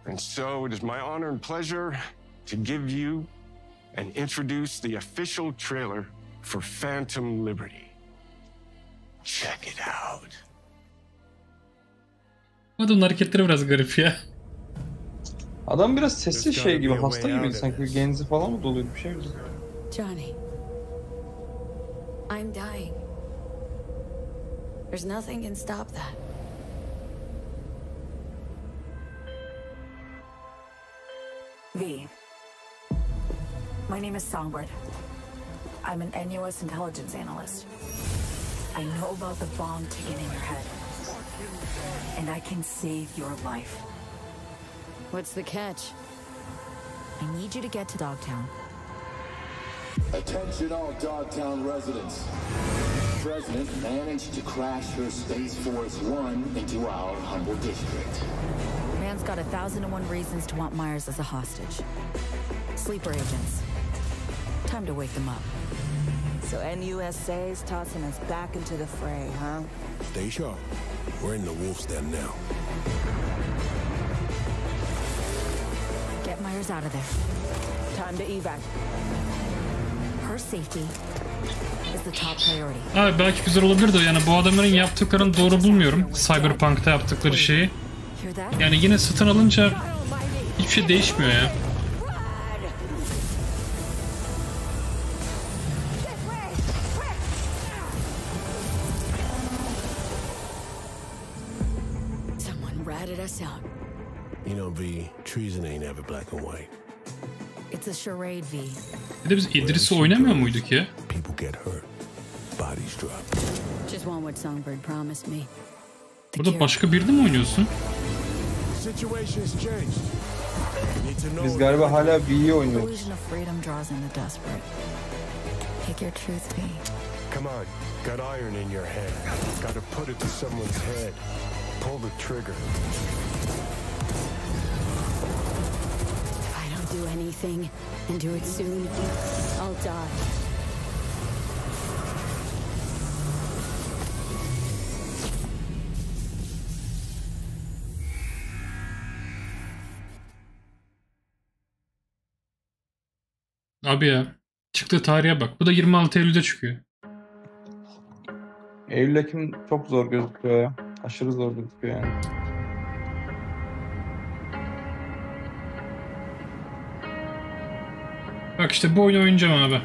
and so it is my honor and pleasure to give you and introduce the official trailer for Phantom Liberty. Check it out. Adamın hareketleri biraz garip ya. Adam biraz sessiz şey gibi, hasta gibi sanki, genzi falan mı doluydu bir şey mi? Johnny, I'm dying. There's nothing can stop that. V. My name is Songbird. I'm an NUS intelligence analyst. I know about the bomb ticking in your head. And I can save your life. What's the catch? I need you to get to Dogtown. Attention all Dogtown residents. The President managed to crash her Space Force One into our humble district. Man's got 1,001 reasons to want Myers as a hostage. Sleeper agents. Time to wake them up. So NUSA's tossing us back into the fray, huh? Stay sharp. We're in the wolf's den now. Get Myers out of there. Time to evac. Her safety is the top priority. Abi belki güzel olabilir de yani bu adamların yaptıklarını doğru bulmuyorum. Cyberpunk'ta yaptıkları şeyi. Yani yine satın alınca hiçbir şey değişmiyor ya. You know, V, treason ain't ever black and white. It's a charade, V. Bir de biz İdris'i oynamıyor muyduk ya? People get hurt. Bodies drop. Just want what Songbird promised me. Burada başka birini mi oynuyorsun? Biz galiba hala V'yi oynuyoruz. Illusion of freedom draws in the desperate. Pick your truth, V. Come on, got iron in your head. Gotta put it to someone's head. pull the trigger. If I don't do anything and do it soon, I'll die. Abi ya. Çıktığı tarihe bak. Bu da 26 Eylül'de çıkıyor. Eylül-Ekim çok zor gözüküyor ya. Aşırı zor gözüküyor yani. Bak işte bu oyunu oynayacağım abi.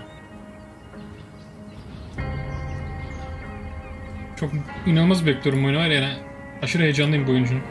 Çok inanılmaz bekliyorum oyunu var yani. Aşırı heyecanlıyım bu oyuncunun.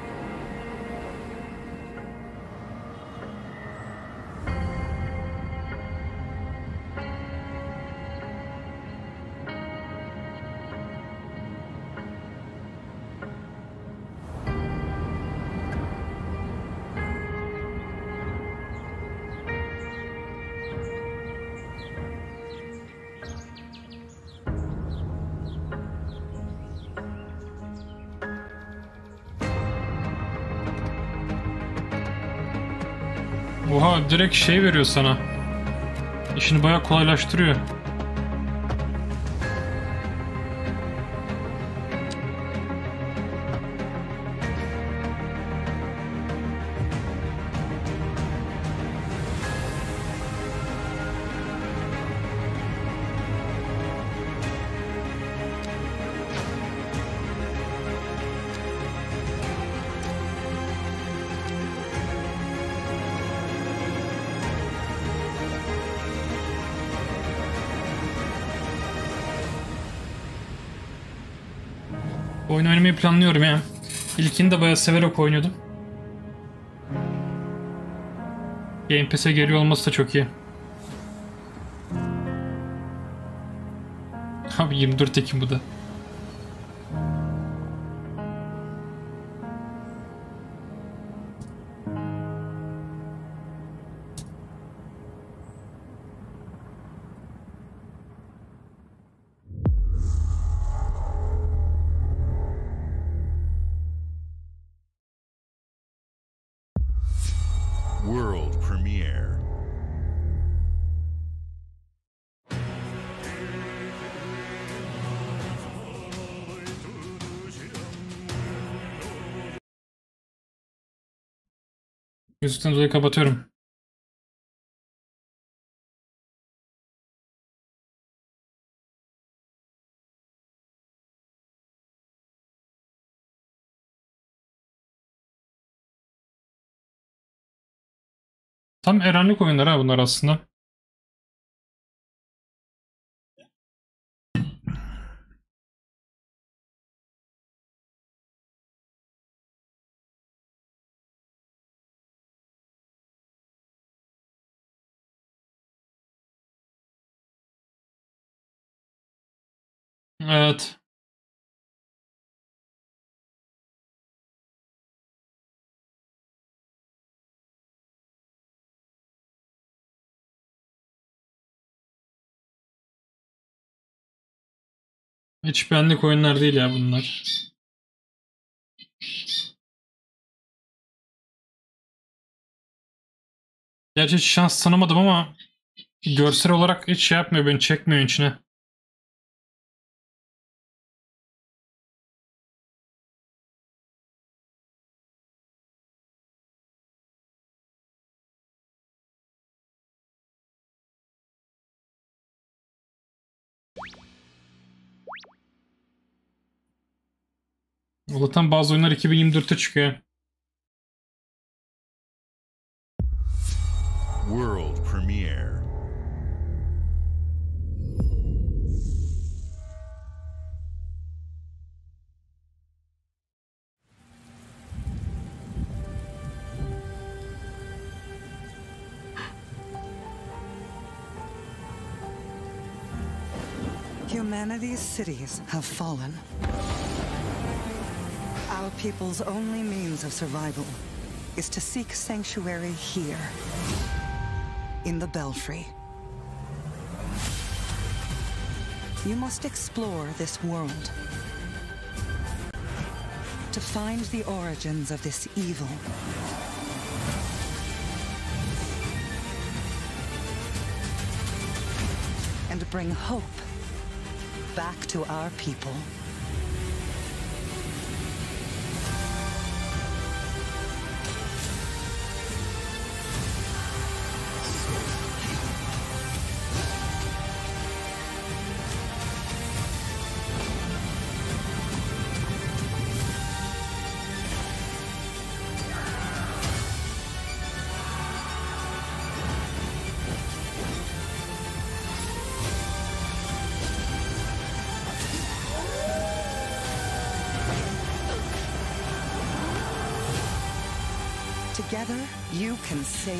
Oha direkt şey veriyor sana. İşini bayağı kolaylaştırıyor. Oyun oynamayı planlıyorum ya. İlkini de bayağı severek oynuyordum. Game Pass'e geliyor olması da çok iyi. Abi 24 Ekim bu da. World premiere. Müzikten dolayı kapatıyorum. Tam erenlik oyunları ha bunlar aslında. Evet. Hiç benlik oyunlar değil ya bunlar. Gerçi hiç şans tanımadım ama görsel olarak hiç şey yapmıyor, beni çekmiyor içine. Allah'tan bazı oyunlar 2024'te çıkıyor. World premiere. Humanity's cities have fallen. Our people's only means of survival is to seek sanctuary here, in the Belfry. You must explore this world to find the origins of this evil. And bring hope back to our people.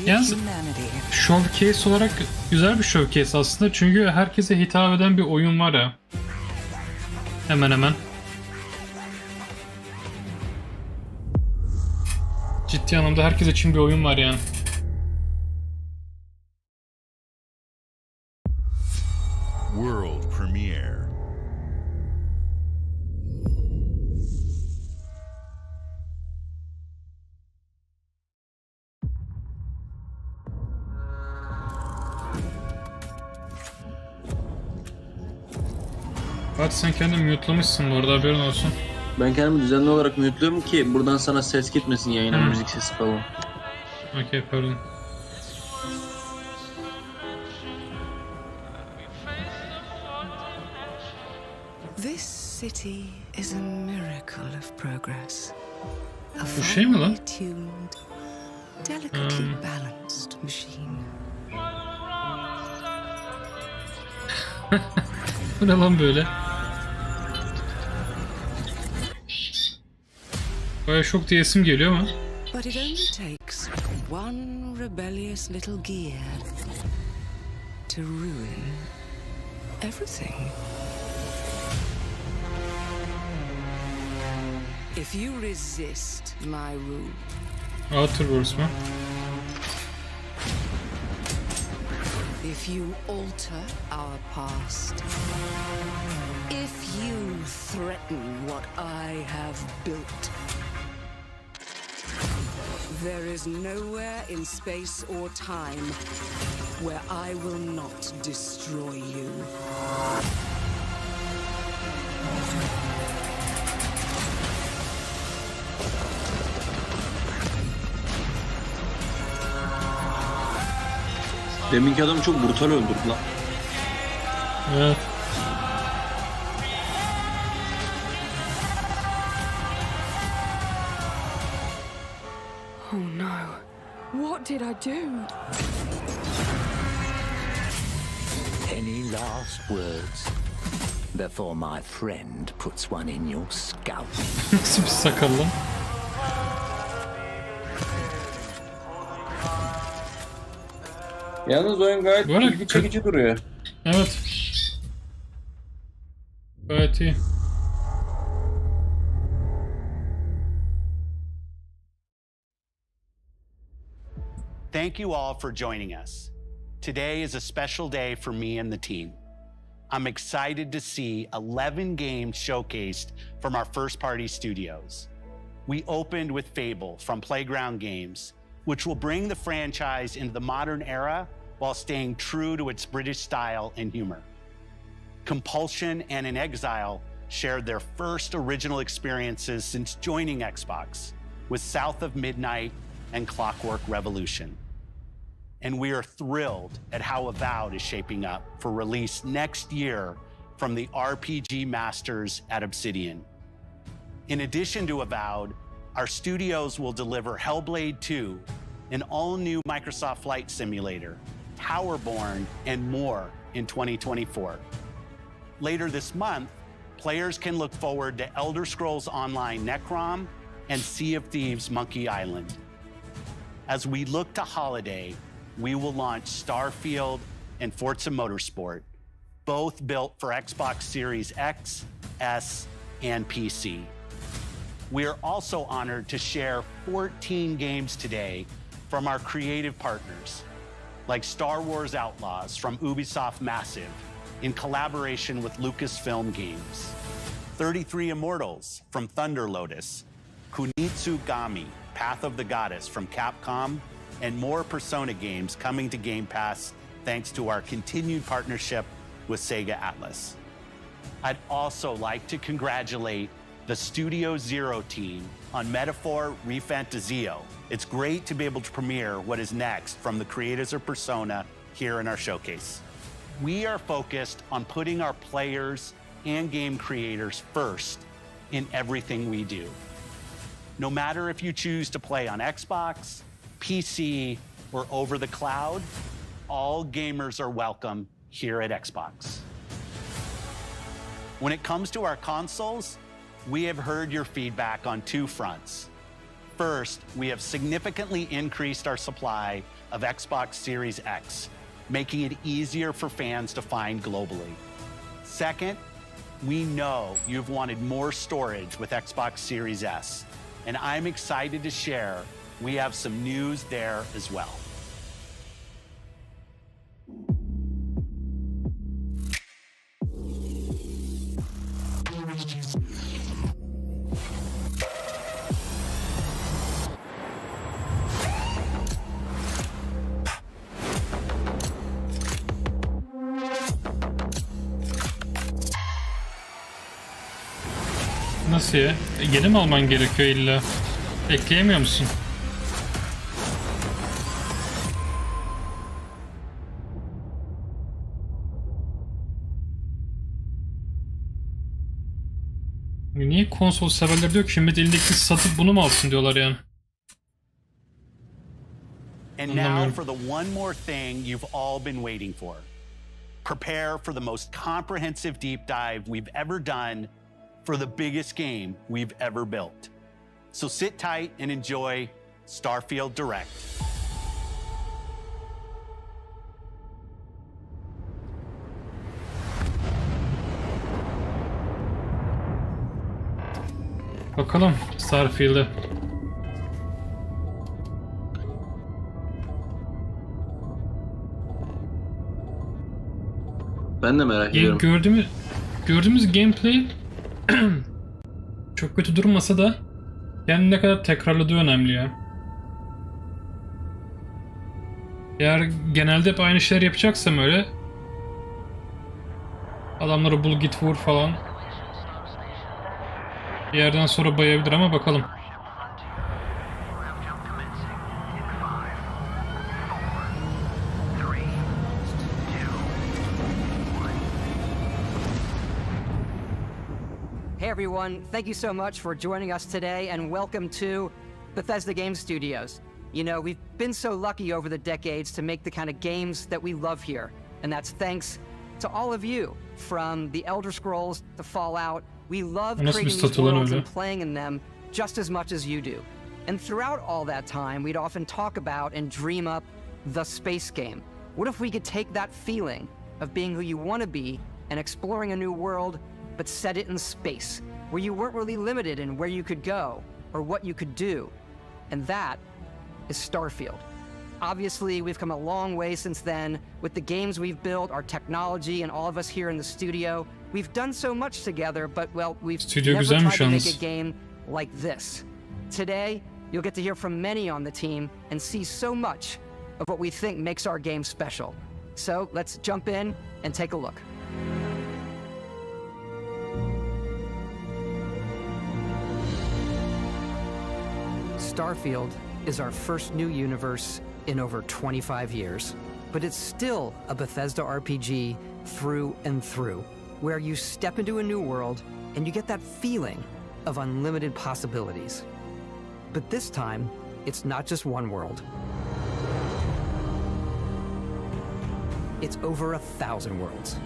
Yalnız showcase olarak güzel bir showcase aslında, çünkü herkese hitap eden bir oyun var ya. Hemen hemen. Ciddi anlamda herkes için bir oyun var yani. World Premiere. Fatih, sen kendini mute'lamışsın bu arada, haberin olsun. Ben kendimi düzenli olarak mute'luyorum ki buradan sana ses gitmesin yayına, müzik sesi falan. Okey, pardon. This city is a miracle of progress. Bu şey mi lan? Tuned, delicately balanced machine. Bu ne lan böyle? Baya şok diyesim geliyor ama. But it only takes one rebellious little gear to ruin everything. If you resist my rule, Outerverse mı? if you alter our past, if you threaten what I have built, there is nowhere in space or time where I will not destroy you. Deminki adamı çok brutal öldürdü lan. Evet. Oh no. What did I do? Any last words before my friend puts one in your scalp? Nasıl bir sakal lan? Yalnız oyun gayet ilgi çekici duruyor. Evet. Gayet iyi. Thank you all for joining us. Today is a special day for me and the team. I'm excited to see 11 games showcased from our first-party studios. We opened with Fable from Playground Games, which will bring the franchise into the modern era while staying true to its British style and humor. Compulsion and In Exile shared their first original experiences since joining Xbox with South of Midnight and Clockwork Revolution. And we are thrilled at how Avowed is shaping up for release next year from the RPG masters at Obsidian. In addition to Avowed, our studios will deliver Hellblade 2, an all-new Microsoft Flight Simulator, Towerborn, and more in 2024. Later this month, players can look forward to Elder Scrolls Online Necrom and Sea of Thieves Monkey Island. As we look to holiday, we will launch Starfield and Forza Motorsport, both built for Xbox Series X, S, and PC. We are also honored to share 14 games today from our creative partners, like Star Wars Outlaws from Ubisoft Massive in collaboration with Lucasfilm Games, 33 Immortals from Thunder Lotus, Kunitsugami, Path of the Goddess from Capcom, and more Persona games coming to Game Pass thanks to our continued partnership with Sega Atlas. I'd also like to congratulate the Studio Zero team on Metaphor Refantazio. It's great to be able to premiere what is next from the creators of Persona here in our showcase. We are focused on putting our players and game creators first in everything we do. No matter if you choose to play on Xbox, PC, or over the cloud, all gamers are welcome here at Xbox. When it comes to our consoles, we have heard your feedback on two fronts. First, we have significantly increased our supply of Xbox Series X, making it easier for fans to find globally. Second, we know you've wanted more storage with Xbox Series S, and I'm excited to share we have some news there as well. Nasıl ya? Yeni mi alman gerekiyor illa? Ekleyemiyor musun? Niye konsol severler diyor ki şimdi elindeki satıp bunu mu alsın diyorlar yani. And now for the one more thing you've all been waiting for. Prepare for the most comprehensive deep dive we've ever done for the biggest game we've ever built. So sit tight and enjoy Starfield Direct. Bakalım Starfield'e. Ben de merak ediyorum. Gördüğümüz gameplay çok kötü durmasa da yani ne kadar tekrarladığı önemli ya. Eğer genelde hep aynı şeyler yapacaksam öyle adamları bul git vur falan bir yerden sonra bayabilir ama bakalım. Hey everyone, thank you so much for joining us today and welcome to Bethesda Game Studios. You know, we've been so lucky over the decades to make the kind of games that we love here. And that's thanks to all of you, from the Elder Scrolls to Fallout. We love creating these worlds and playing in them just as much as you do. And throughout all that time, we'd often talk about and dream up the space game. What if we could take that feeling of being who you want to be and exploring a new world, but set it in space, where you weren't really limited in where you could go or what you could do? And that is Starfield. Obviously, we've come a long way since then with the games we've built, our technology, and all of us here in the studio. We've done so much together, but, well, we've never tried to make a game like this. Today, you'll get to hear from many on the team and see so much of what we think makes our game special. So, let's jump in and take a look. Starfield is our first new universe in over 25 years. But it's still a Bethesda RPG through and through, where you step into a new world and you get that feeling of unlimited possibilities. But this time, it's not just one world. It's over 1,000 worlds.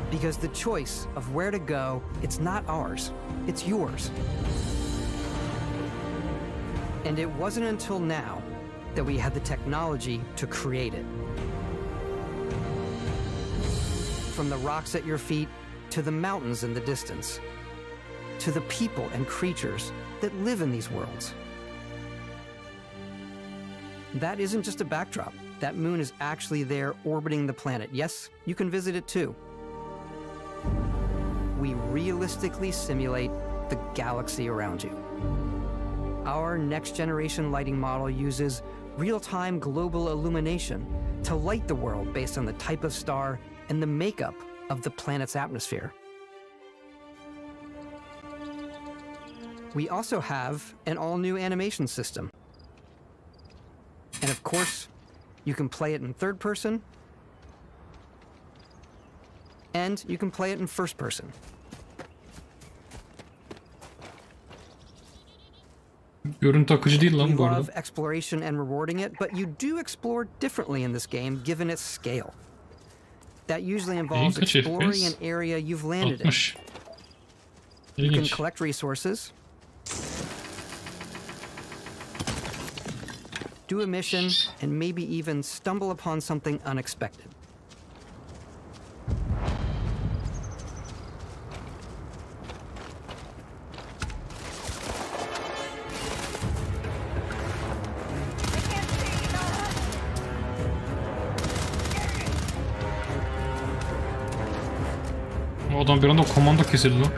Because the choice of where to go, it's not ours, it's yours. And it wasn't until now that we had the technology to create it. From the rocks at your feet, to the mountains in the distance, to the people and creatures that live in these worlds. That isn't just a backdrop. That moon is actually there orbiting the planet. Yes, you can visit it too. We realistically simulate the galaxy around you. Our next-generation lighting model uses real-time global illumination to light the world based on the type of star and the makeup of the planet's atmosphere. We also have an all-new animation system. And of course, you can play it in third person, and you can play it in first person. Görüntü akıcı değil lan bu We arada. love exploration and rewarding it, but you do explore differently in this game given its scale. That usually involves kaç exploring FPS? an area you've landed in. 60. You can İlginç. collect resources, do a mission, and maybe even stumble upon something unexpected. O adam bir anda komando kesildi lan.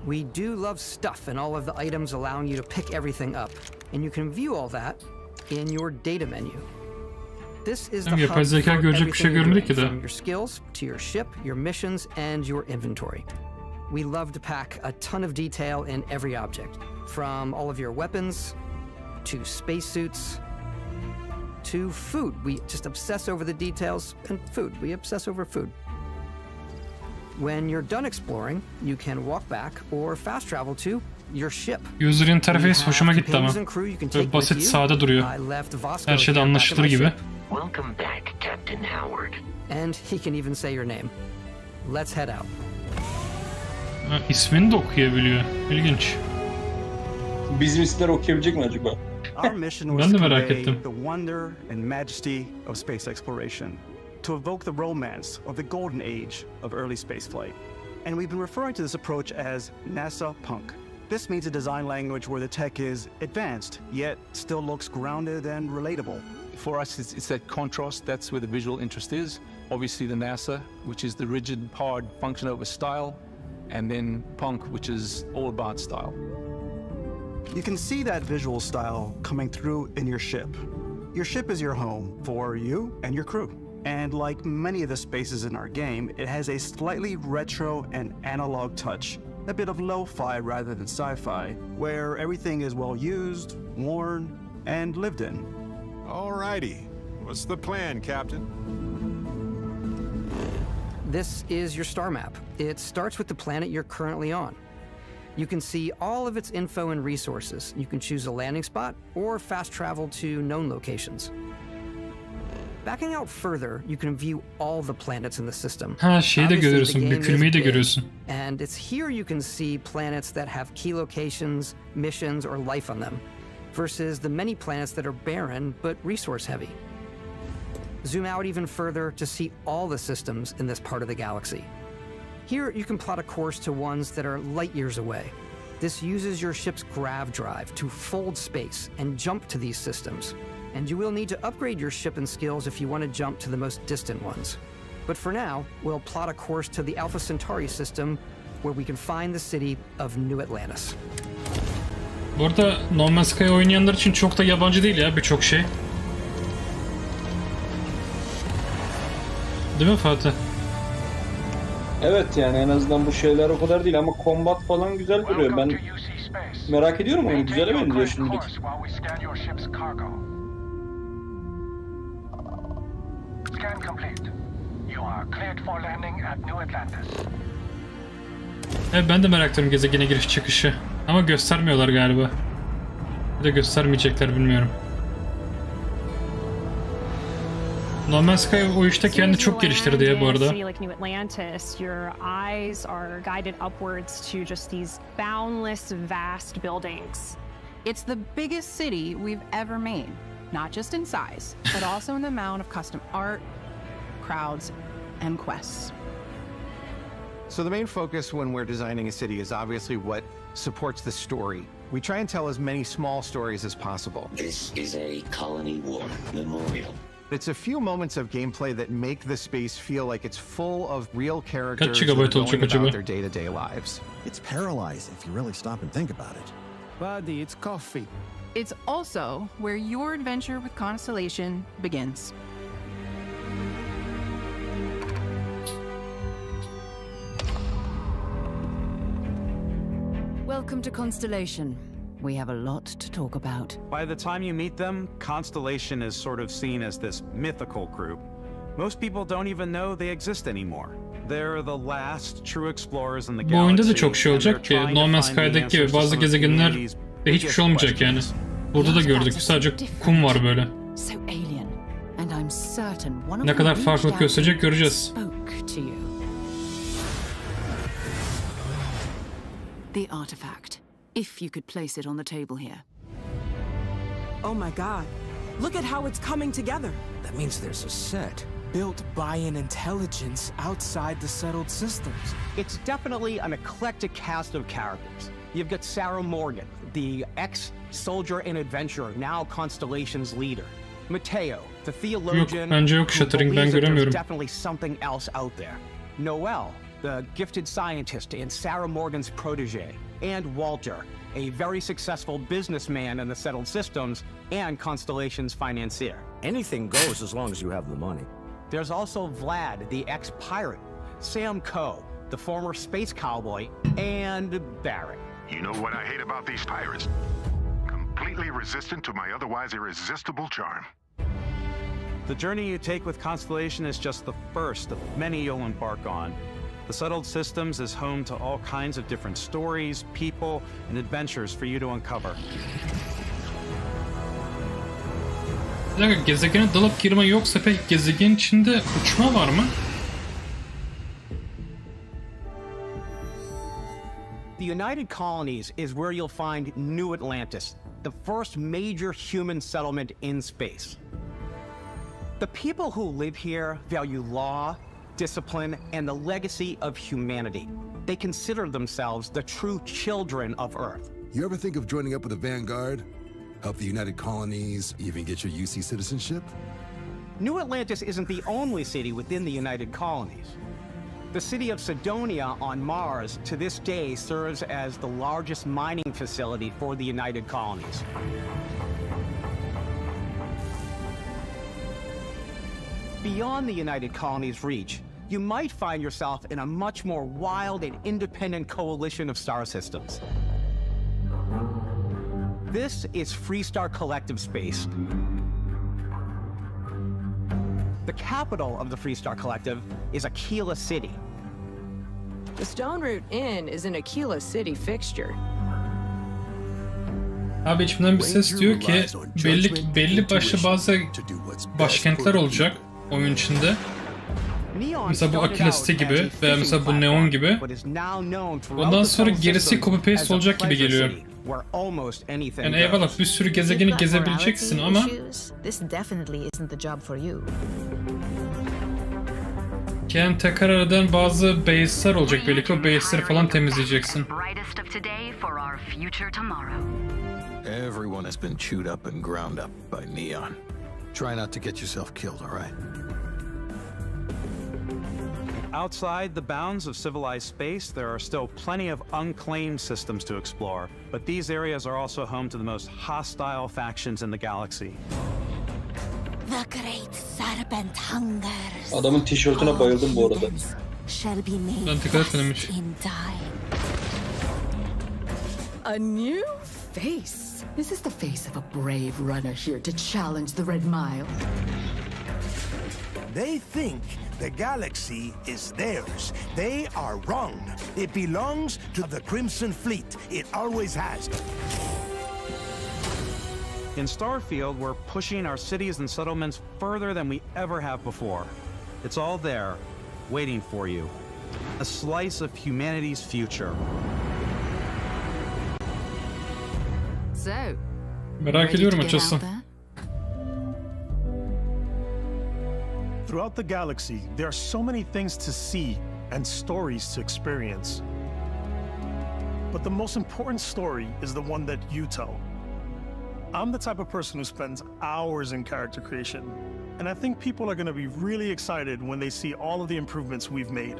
We do love stuff and all of the items allowing you to pick everything up, and you can view all that in your data menu. This is the hub Yapay zeka for görecek bir şey everything you're görmedi doing, ki de. from your skills to your ship, your missions, and your inventory. We love to pack a ton of detail in every object, from all of your weapons to spacesuits to food. We just obsess over the details, and food. We obsess over food. When you're done exploring, you can walk back or fast travel to your ship. User interface hoşuma gitti ama. Böyle basit, sade duruyor. Her şeyde anlaşılır gibi. Welcome back, Captain Howard. And he can even say your name. Let's head out. Ha, ismini de okuyabiliyor. İlginç. Bizim isimler okuyabilecek mi acaba? Our mission was to convey the wonder and majesty of space exploration, to evoke the romance of the golden age of early spaceflight. And we've been referring to this approach as NASA Punk. This means a design language where the tech is advanced, yet still looks grounded and relatable. For us, it's that contrast. That's where the visual interest is. Obviously the NASA, which is the rigid, hard function over style, and then Punk, which is all about style. You can see that visual style coming through in your ship. Your ship is your home for you and your crew. And like many of the spaces in our game, it has a slightly retro and analog touch, a bit of lo-fi rather than sci-fi, where everything is well used, worn, and lived in. Alrighty. What's the plan, Captain? This is your star map. It starts with the planet you're currently on. You can see all of its info and resources. You can choose a landing spot or fast travel to known locations. Backing out further, you can view all the planets in the system. Ha, şeyi de görüyorsun, bükülmeyi de görüyorsun. And it's here you can see planets that have key locations, missions, or life on them, versus the many planets that are barren but resource heavy. Zoom out even further to see all the systems in this part of the galaxy. Here you can plot a course to ones that are light years away. This uses your ship's grav drive to fold space and jump to these systems. And you will need to upgrade your ship and skills if you want to jump to the most distant ones. But for now, we'll plot a course to the Alpha Centauri system where we can find the city of New Atlantis. Bu arada No Man's Sky oynayanlar için çok da yabancı değil ya birçok şey. Değil mi Fatih? Evet yani en azından bu şeyler o kadar değil ama combat falan güzel duruyor. Ben merak ediyorum onu, güzel benziyor şimdilik. Scan complete. You are cleared for landing at New Atlantis. Evet, ben de merak ediyorum gezegene giriş çıkışı. Ama göstermiyorlar galiba. Bir de göstermeyecekler, bilmiyorum. No Man's Sky o işte kendini çok geliştirdi ya bu arada. Like New Atlantis, your eyes are guided upwards to just these boundless, vast buildings. It's the biggest city we've ever made, not just in size, but also in the amount of custom art, crowds, and quests. So the main focus when we're designing a city is obviously what supports the story. We try and tell as many small stories as possible. This is a colony war memorial. It's a few moments of gameplay that make the space feel like it's full of real characters that are going about their day-to-day lives. It's paralyzing if you really stop and think about it. Buddy, it's coffee. It's also where your adventure with Constellation begins. Welcome to Constellation. We have a lot to talk about. By the time you meet them, Constellation is sort of seen as this mythical group. Most people don't even know they exist anymore. They're the last true explorers in the galaxy. Bu oyunda da çok şey olacak ki No Man's Sky'daki gibi bazı gezegenler de hiçbir şey olmayacak yani. Burada da gördük, sadece kum var böyle. Ne kadar farklılık gösterecek göreceğiz. The artifact. If you could place it on the table here. Oh my god. Look at how it's coming together. That means there's a set built by an intelligence outside the settled systems. It's definitely an eclectic cast of characters. You've got Sarah Morgan, the ex-soldier and adventurer, now Constellation's leader. Mateo, the theologian, yok Shuttering, ben göremiyorum. There's definitely something else out there. Noel, the gifted scientist and Sarah Morgan's protege. And Walter, a very successful businessman in the settled systems and Constellation's financier. Anything goes as long as you have the money. There's also Vlad, the ex-pirate, Sam Coe, the former space cowboy, and Barrett. You know what I hate about these pirates? Completely resistant to my otherwise irresistible charm. The journey you take with Constellation is just the first of many you'll embark on. The Settled Systems is home to all kinds of different stories, people, and adventures for you to uncover. Bir dakika, gezegene dalıp girme yoksa peki gezegenin içinde uçma var mı? The United Colonies is where you'll find New Atlantis, the first major human settlement in space. The people who live here value law, discipline, and the legacy of humanity. They consider themselves the true children of Earth. You ever think of joining up with the Vanguard? Help the United Colonies, even get your UC citizenship? New Atlantis isn't the only city within the United Colonies. The city of Cydonia on Mars to this day serves as the largest mining facility for the United Colonies. Beyond the United Colonies' reach, you might find yourself in a much more wild and independent coalition of star systems. This is Freestar Collective Space. The capital of the Freestar Collective is Aquila City. The Stone Root Inn is an Aquila City fixture. Abi içimden bir ses diyor ki belli başlı bazı başkentler olacak oyun içinde. Mesela bu Aquila City gibi veya mesela bu Neon gibi. Ondan sonra gerisi copy paste olacak gibi geliyor. Yani eyvallah bir sürü gezegeni gezebileceksin ama yani tekrar aradan bazı base'ler olacak, belki o base'leri falan temizleyeceksin. Everyone has been chewed up and ground up by Neon. Try not to get yourself killed, all right? Outside the bounds of civilized space, there are still plenty of unclaimed systems to explore, but these areas are also home to the most hostile factions in the galaxy. The great serpent hungers. Adamın tişörtüne bayıldım bu arada. Ben dikkat etmemiş. A new face. This is the face of a brave runner here to challenge the Red Mile. They think the galaxy is theirs. They are wrong. It belongs to the Crimson Fleet. It always has. In Starfield, we're pushing our cities and settlements further than we ever have before. It's all there, waiting for you. A slice of humanity's future. So, merak ediyorum açıkçası. Throughout the galaxy, there are so many things to see and stories to experience. But the most important story is the one that you tell. I'm the type of person who spends hours in character creation, and I think people are going to be really excited when they see all of the improvements we've made.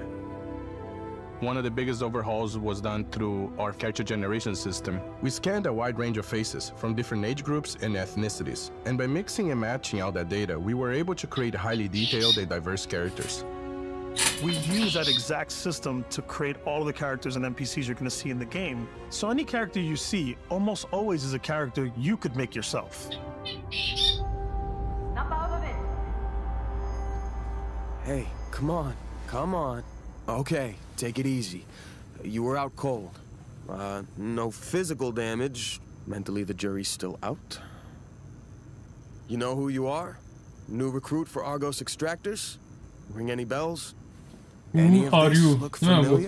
One of the biggest overhauls was done through our character generation system. We scanned a wide range of faces from different age groups and ethnicities, and by mixing and matching all that data, we were able to create highly detailed and diverse characters. We use that exact system to create all of the characters and NPCs you're going to see in the game. So any character you see almost always is a character you could make yourself. Hey, come on, come on. Okay, take it easy. You were out cold. No physical damage. Mentally, the jury's still out. You know who you are? New recruit for Argos Extractors? Ring any bells? Who are you? Ne bu?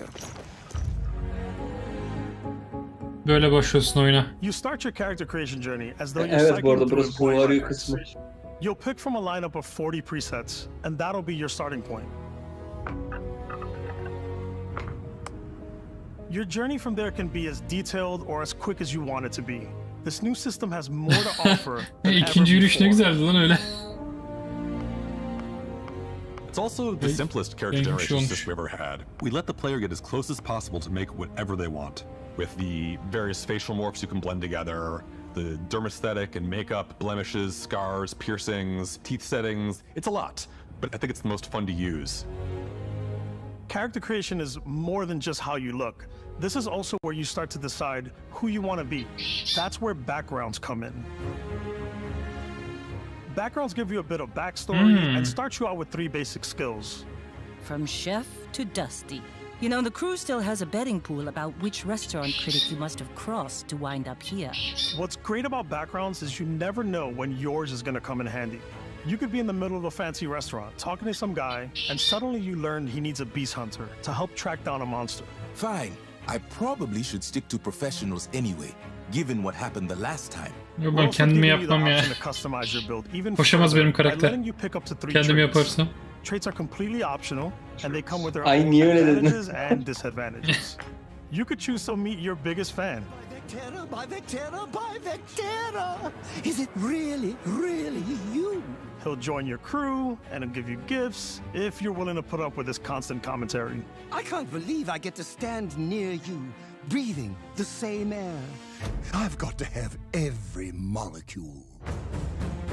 Böyle başlıyorsun oyuna. You start your character creation journey as though you're cycling through employee records. You'll pick from a lineup of 40 presets, and that'll be your starting point. Your journey from there can be as detailed or as quick as you want it to be. This new system has more to offer than ever İkinci yürüyüş ne before. güzeldi lan öyle. It's also the simplest character generation system we've ever had. We let the player get as close as possible to make whatever they want. With the various facial morphs you can blend together, the dermesthetic and makeup, blemishes, scars, piercings, teeth settings. It's a lot, but I think it's the most fun to use. Character creation is more than just how you look. This is also where you start to decide who you want to be. That's where backgrounds come in. Backgrounds give you a bit of backstory and start you out with 3 basic skills. From chef to Dusty. You know, the crew still has a betting pool about which restaurant critic you must have crossed to wind up here. What's great about backgrounds is you never know when yours is going to come in handy. You could be in the middle of a fancy restaurant talking to some guy, and suddenly you learn he needs a beast hunter to help track down a monster. Fine. I probably should stick to professionals anyway, given what happened the last time. Yok ben kendimi yapmam ya. Koşamaz benim karakter. Kendimi yaparsam. Traits are completely optional, and they come with their own advantages and disadvantages. You could choose to meet your biggest fan. By Vectera! Is it really you? He'll join your crew, and he'll give you gifts, if you're willing to put up with his constant commentary. I can't believe I get to stand near you, breathing the same air. I've got to have every molecule.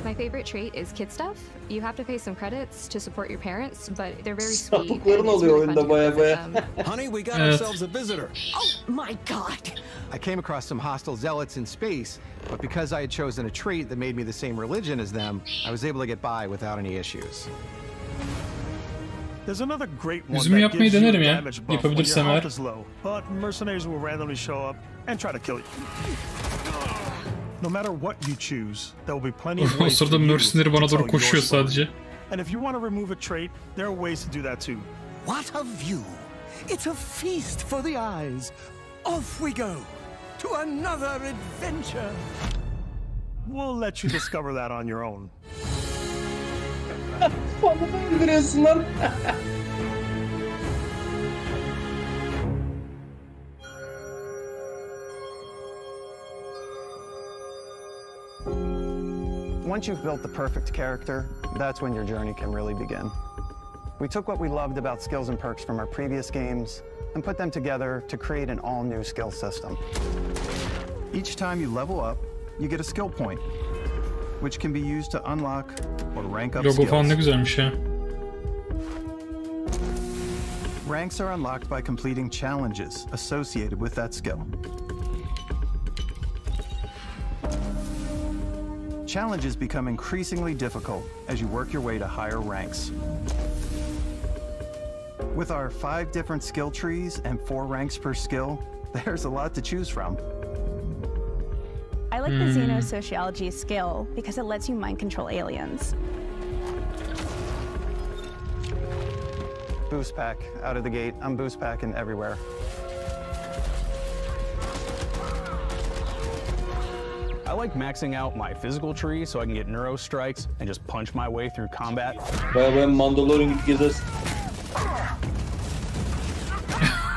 My favorite trait is kid stuff. You have to pay some credits to support your parents, but they're very sweet. Sapıkların oluyor oyunda baya. Honey, we got ourselves a visitor. Oh my god! I came across some hostile zealots in space, but because I had chosen a trait that made me the same religion as them, I was able to get by without any issues. There's another great one Yüzümü that yapmayı gives you denerim ya. damage buff when your Yapabilirsem health eğer. is low, but mercenaries will randomly show up and try to kill you. No matter what you choose, there will be plenty of O ways sırada for you mercenary to bana tell doğru your koşuyor story. sadece. And if you want to remove a trait, there are ways to do that too. What a view! It's a feast for the eyes. Off we go to another adventure. We'll let you discover that on your own. Bana da öldürüyorsun lan. Once you've built the perfect character, that's when your journey can really begin. We took what we loved about skills and perks from our previous games and put them together to create an all-new skill system. Each time you level up, you get a skill point, which can be used to unlock or rank up Logo falan ne skills. güzelmiş ya. Ranks are unlocked by completing challenges associated with that skill. Challenges become increasingly difficult as you work your way to higher ranks. With our 5 different skill trees and 4 ranks per skill, there's a lot to choose from. I like the xenosociology skill because it lets you mind control aliens. Boost pack out of the gate. I'm boost packing everywhere. I like maxing out my physical tree so I can get neuro strikes and just punch my way through combat. Baya Mandalorian gibi gezersin.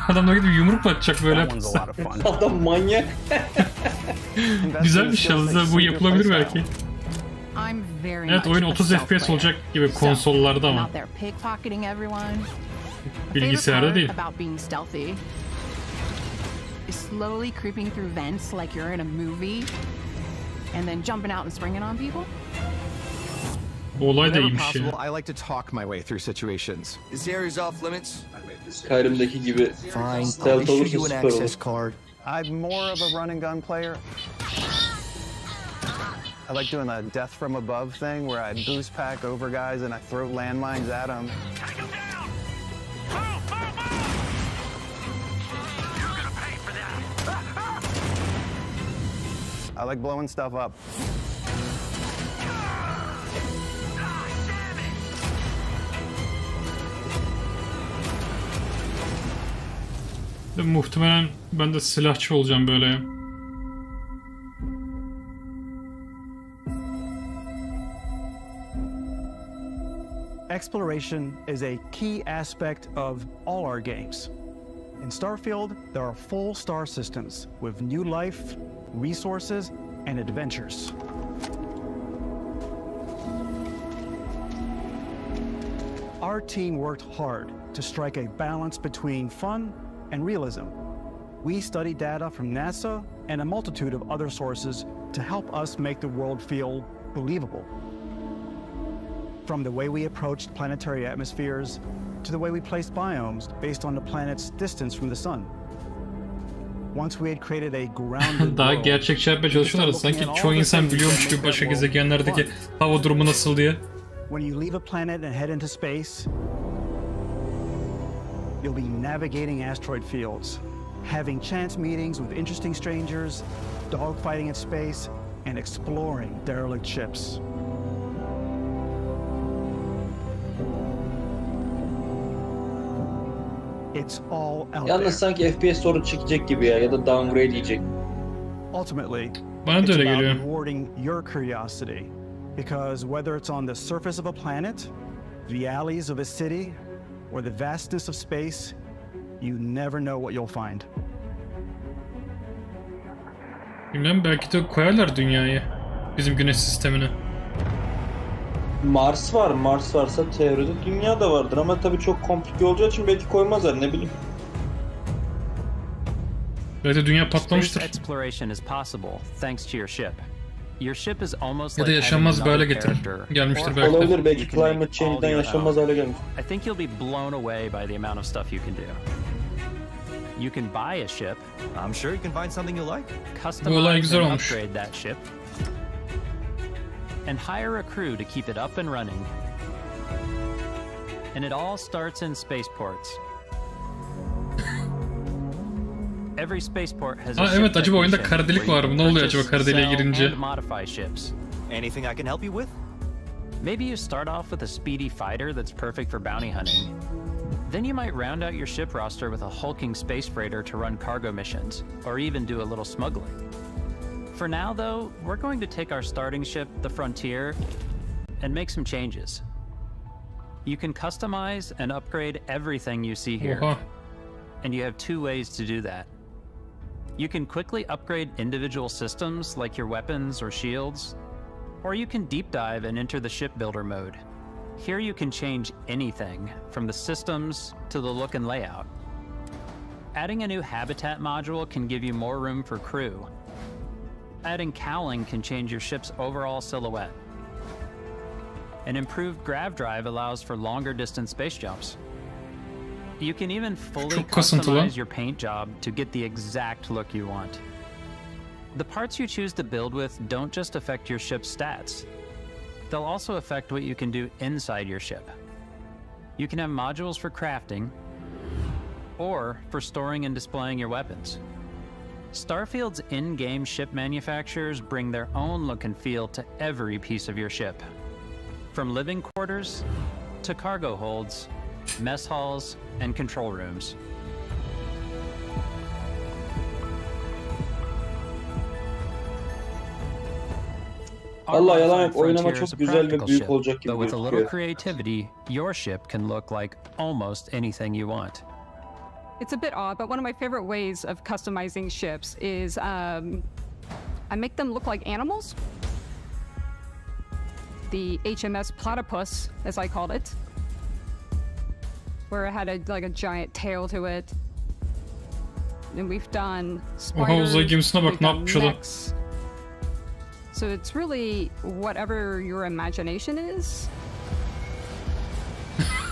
Adamlar gidip yumruk mu atacak böyle yapsa? Adam manyak. Güzel bir şey yalnız, bu yapılabilir belki. Evet, oyun 30 FPS olacak gibi konsollarda ama. Bilgisayarda değil. Slowly creeping through vents like you're in a movie and then jumping out and springing on people. Bu olay da iyiymiş ya. I like to talk my way through situations. This area's off limits. Skyrim'deki gibi stealth olursa süper olur. I'm more of a run and gun player. I like doing the death from above thing where I boost pack over guys and I throw landmines at them. I like blowing stuff up. Muhtemelen ben de silahçı olacağım böyle. Exploration is a key aspect of all our games. In Starfield, there are full star systems with new life, resources, and adventures. Our team worked hard to strike a balance between fun and realism. We studied data from NASA and a multitude of other sources to help us make the world feel believable. From the way we approached planetary atmospheres to the way we placed biomes based on the planet's distance from the sun. Once we had created a grounded daha gerçekçi yapmaya çalışıyorlar. Sanki çoğu insan biliyormuş gibi başka gezegenlerdeki hava durumu nasıl diye. When you leave a planet and head into space, you'll be navigating asteroid fields, having chance meetings with interesting strangers, dogfighting in space, and exploring derelict ships. It's all out there. Yalnız sanki FPS sorun çekecek gibi ya da downgrade diyecek. Ultimately, bana da öyle geliyor. Rewarding your curiosity, because whether it's on the surface of a planet, the alleys of a city, or the vastness of space, you never know what you'll find. Bilmem, belki de koyarlar dünyayı, bizim güneş sistemine. Mars var. Mars varsa teoride dünya da vardır ama tabii çok komplike olacağı için belki koymazlar, ne bileyim. Belki de dünya patlamıştır. Exploration is possible thanks to your ship. Your ship is almost ya da yaşanmaz bir hale gelmiştir belki de. Olabilir, belki climate change'den yaşanmaz hale gelmiş. I think you'll be blown away by the amount of stuff you can do. You can buy a ship. I'm sure you can find something you like. Customize and upgrade that ship. And hire a crew to keep it up and running. And it all starts in spaceports. Every spaceport has a evet, acaba oyunda kara delik var mı? Ne oluyor acaba kara deliğe girince? Anything I can help you with? Maybe you start off with a speedy fighter that's perfect for bounty hunting. Then you might round out your ship roster with a hulking space freighter to run cargo missions, or even do a little smuggling. For now, though, we're going to take our starting ship, the Frontier, and make some changes. You can customize and upgrade everything you see here. And you have two ways to do that. You can quickly upgrade individual systems like your weapons or shields, or you can deep dive and enter the shipbuilder mode. Here you can change anything, from the systems to the look and layout. Adding a new habitat module can give you more room for crew. Adding cowling can change your ship's overall silhouette. An improved grav drive allows for longer distance space jumps. You can even fully customize your paint job to get the exact look you want. The parts you choose to build with don't just affect your ship's stats. They'll also affect what you can do inside your ship. You can have modules for crafting, or for storing and displaying your weapons. Starfield's in-game ship manufacturers bring their own look and feel to every piece of your ship. From living quarters to cargo holds, mess halls, and control rooms. Allah yalan yok, oynama çok güzel ve büyük olacak gibi But with a little gözüküyor. creativity, your ship can look like almost anything you want. It's a bit odd, but one of my favorite ways of customizing ships is I make them look like animals. The HMS Platypus, as I called it, where it had like a giant tail to it. And we've done spiders, we've done mechs. So it's really whatever your imagination is.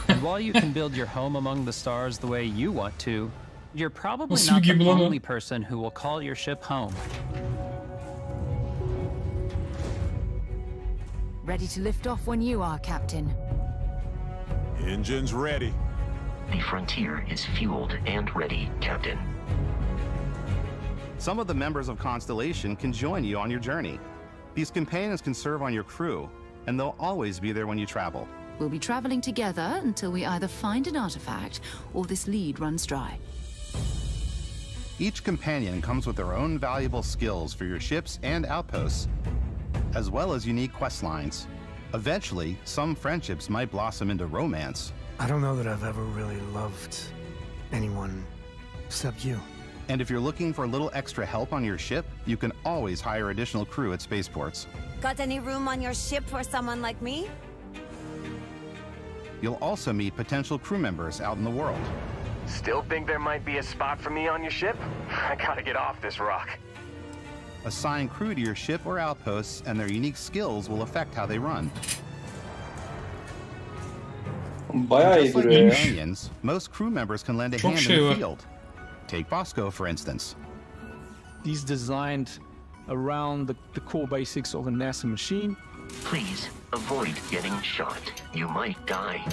And while you can build your home among the stars the way you want to, you're probably not the only person who will call your ship home. Ready to lift off when you are, Captain. Engines ready. The Frontier is fueled and ready, Captain. Some of the members of Constellation can join you on your journey. These companions can serve on your crew, and they'll always be there when you travel. We'll be traveling together until we either find an artifact or this lead runs dry. Each companion comes with their own valuable skills for your ships and outposts, as well as unique quest lines. Eventually, some friendships might blossom into romance. I don't know that I've ever really loved anyone except you. And if you're looking for a little extra help on your ship, you can always hire additional crew at spaceports. Got any room on your ship for someone like me? You'll also meet potential crew members out in the world. Still think there might be a spot for me on your ship? I gotta get off this rock. Assign crew to your ship or outposts, and their unique skills will affect how they run. Just like companions, most crew members can lend a hand in the field. Take Bosco, for instance. He's designed around the core basics of a NASA machine. Please avoid getting shot. You might die.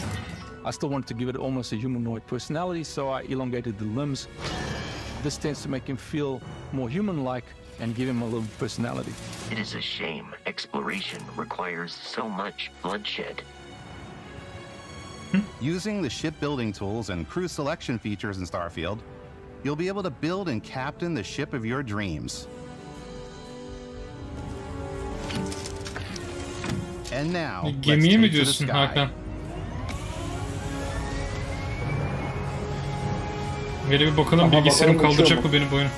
I still wanted to give it almost a humanoid personality, so I elongated the limbs. This tends to make him feel more human-like and give him a little personality. It is a shame exploration requires so much bloodshed. Using the shipbuilding tools and crew selection features in Starfield, you'll be able to build and captain the ship of your dreams. And now, gemiye mi diyorsun Hakan? Böyle bir bakalım bilgisayarım kaldıracak mı beni bu oyunu?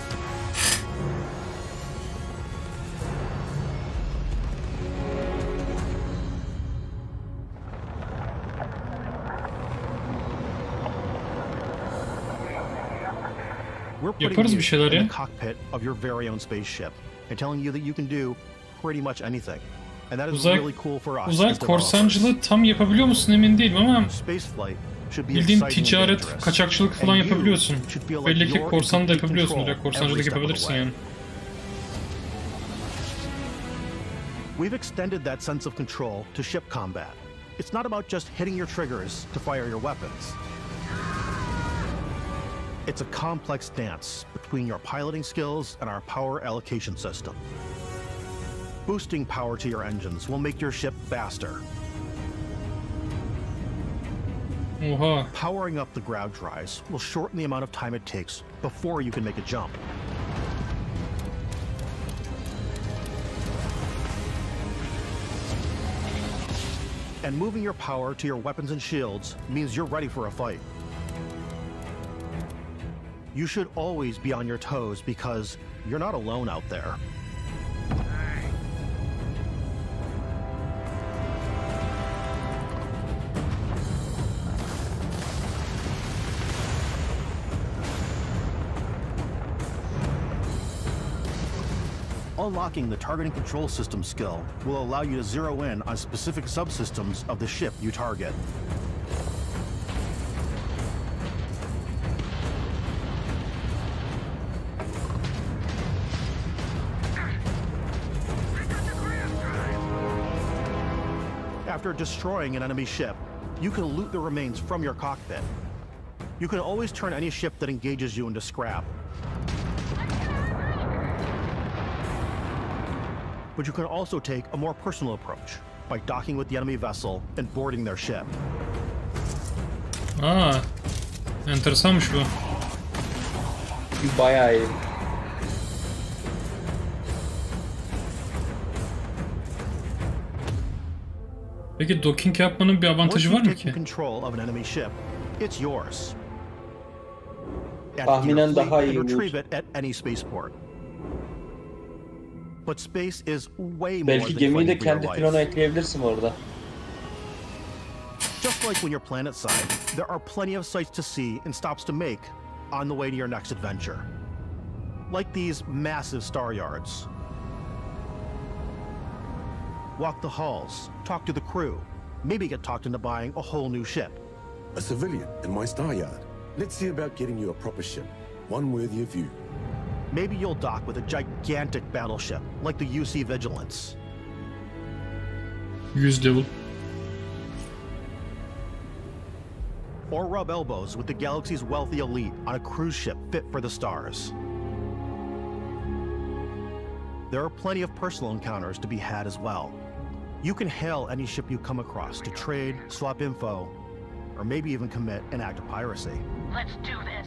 We're putting you in the cockpit of your very own spaceship and telling you that you can do pretty much anything. And that is really cool for us. Uzay korsancılığı tam yapabiliyor musun emin değilim ama bildiğin ticaret, kaçakçılık falan yapabiliyorsun. Belli ki korsan da yapabiliyorsun ya, korsancılık yapabilirsin yani. We've extended that sense of control to ship combat. It's not about just hitting your triggers to fire your weapons. It's a complex dance between your piloting skills and our power allocation system. Boosting power to your engines will make your ship faster. Powering up the ground drives will shorten the amount of time it takes before you can make a jump. And moving your power to your weapons and shields means you're ready for a fight. You should always be on your toes because you're not alone out there. Unlocking the targeting control system skill will allow you to zero in on specific subsystems of the ship you target. After destroying an enemy ship, you can loot the remains from your cockpit. You can always turn any ship that engages you into scrap. But you can also take a more personal approach by docking with the enemy vessel and boarding their ship. Enteresanmış bu. Bayağı iyi. Peki docking yapmanın bir avantajı var mı ki? Control of an enemy ship, it's yours. add it to your fleet, and retrieve it at any spaceport. But space is way more Belki than gemiyi de fun for your kendi life. filona ekleyebilirsin orada. Just like when you're planetside, there are plenty of sights to see and stops to make on the way to your next adventure. Like these massive star yards. Walk the halls, talk to the crew, maybe get talked into buying a whole new ship. A civilian in my star yard. Let's see about getting you a proper ship, one worthy of you. Maybe you'll dock with a gigantic battleship, like the UC Vigilance. 100 level. Or rub elbows with the galaxy's wealthy elite on a cruise ship fit for the stars. There are plenty of personal encounters to be had as well. You can hail any ship you come across to trade, swap info, or maybe even commit an act of piracy. Let's do this.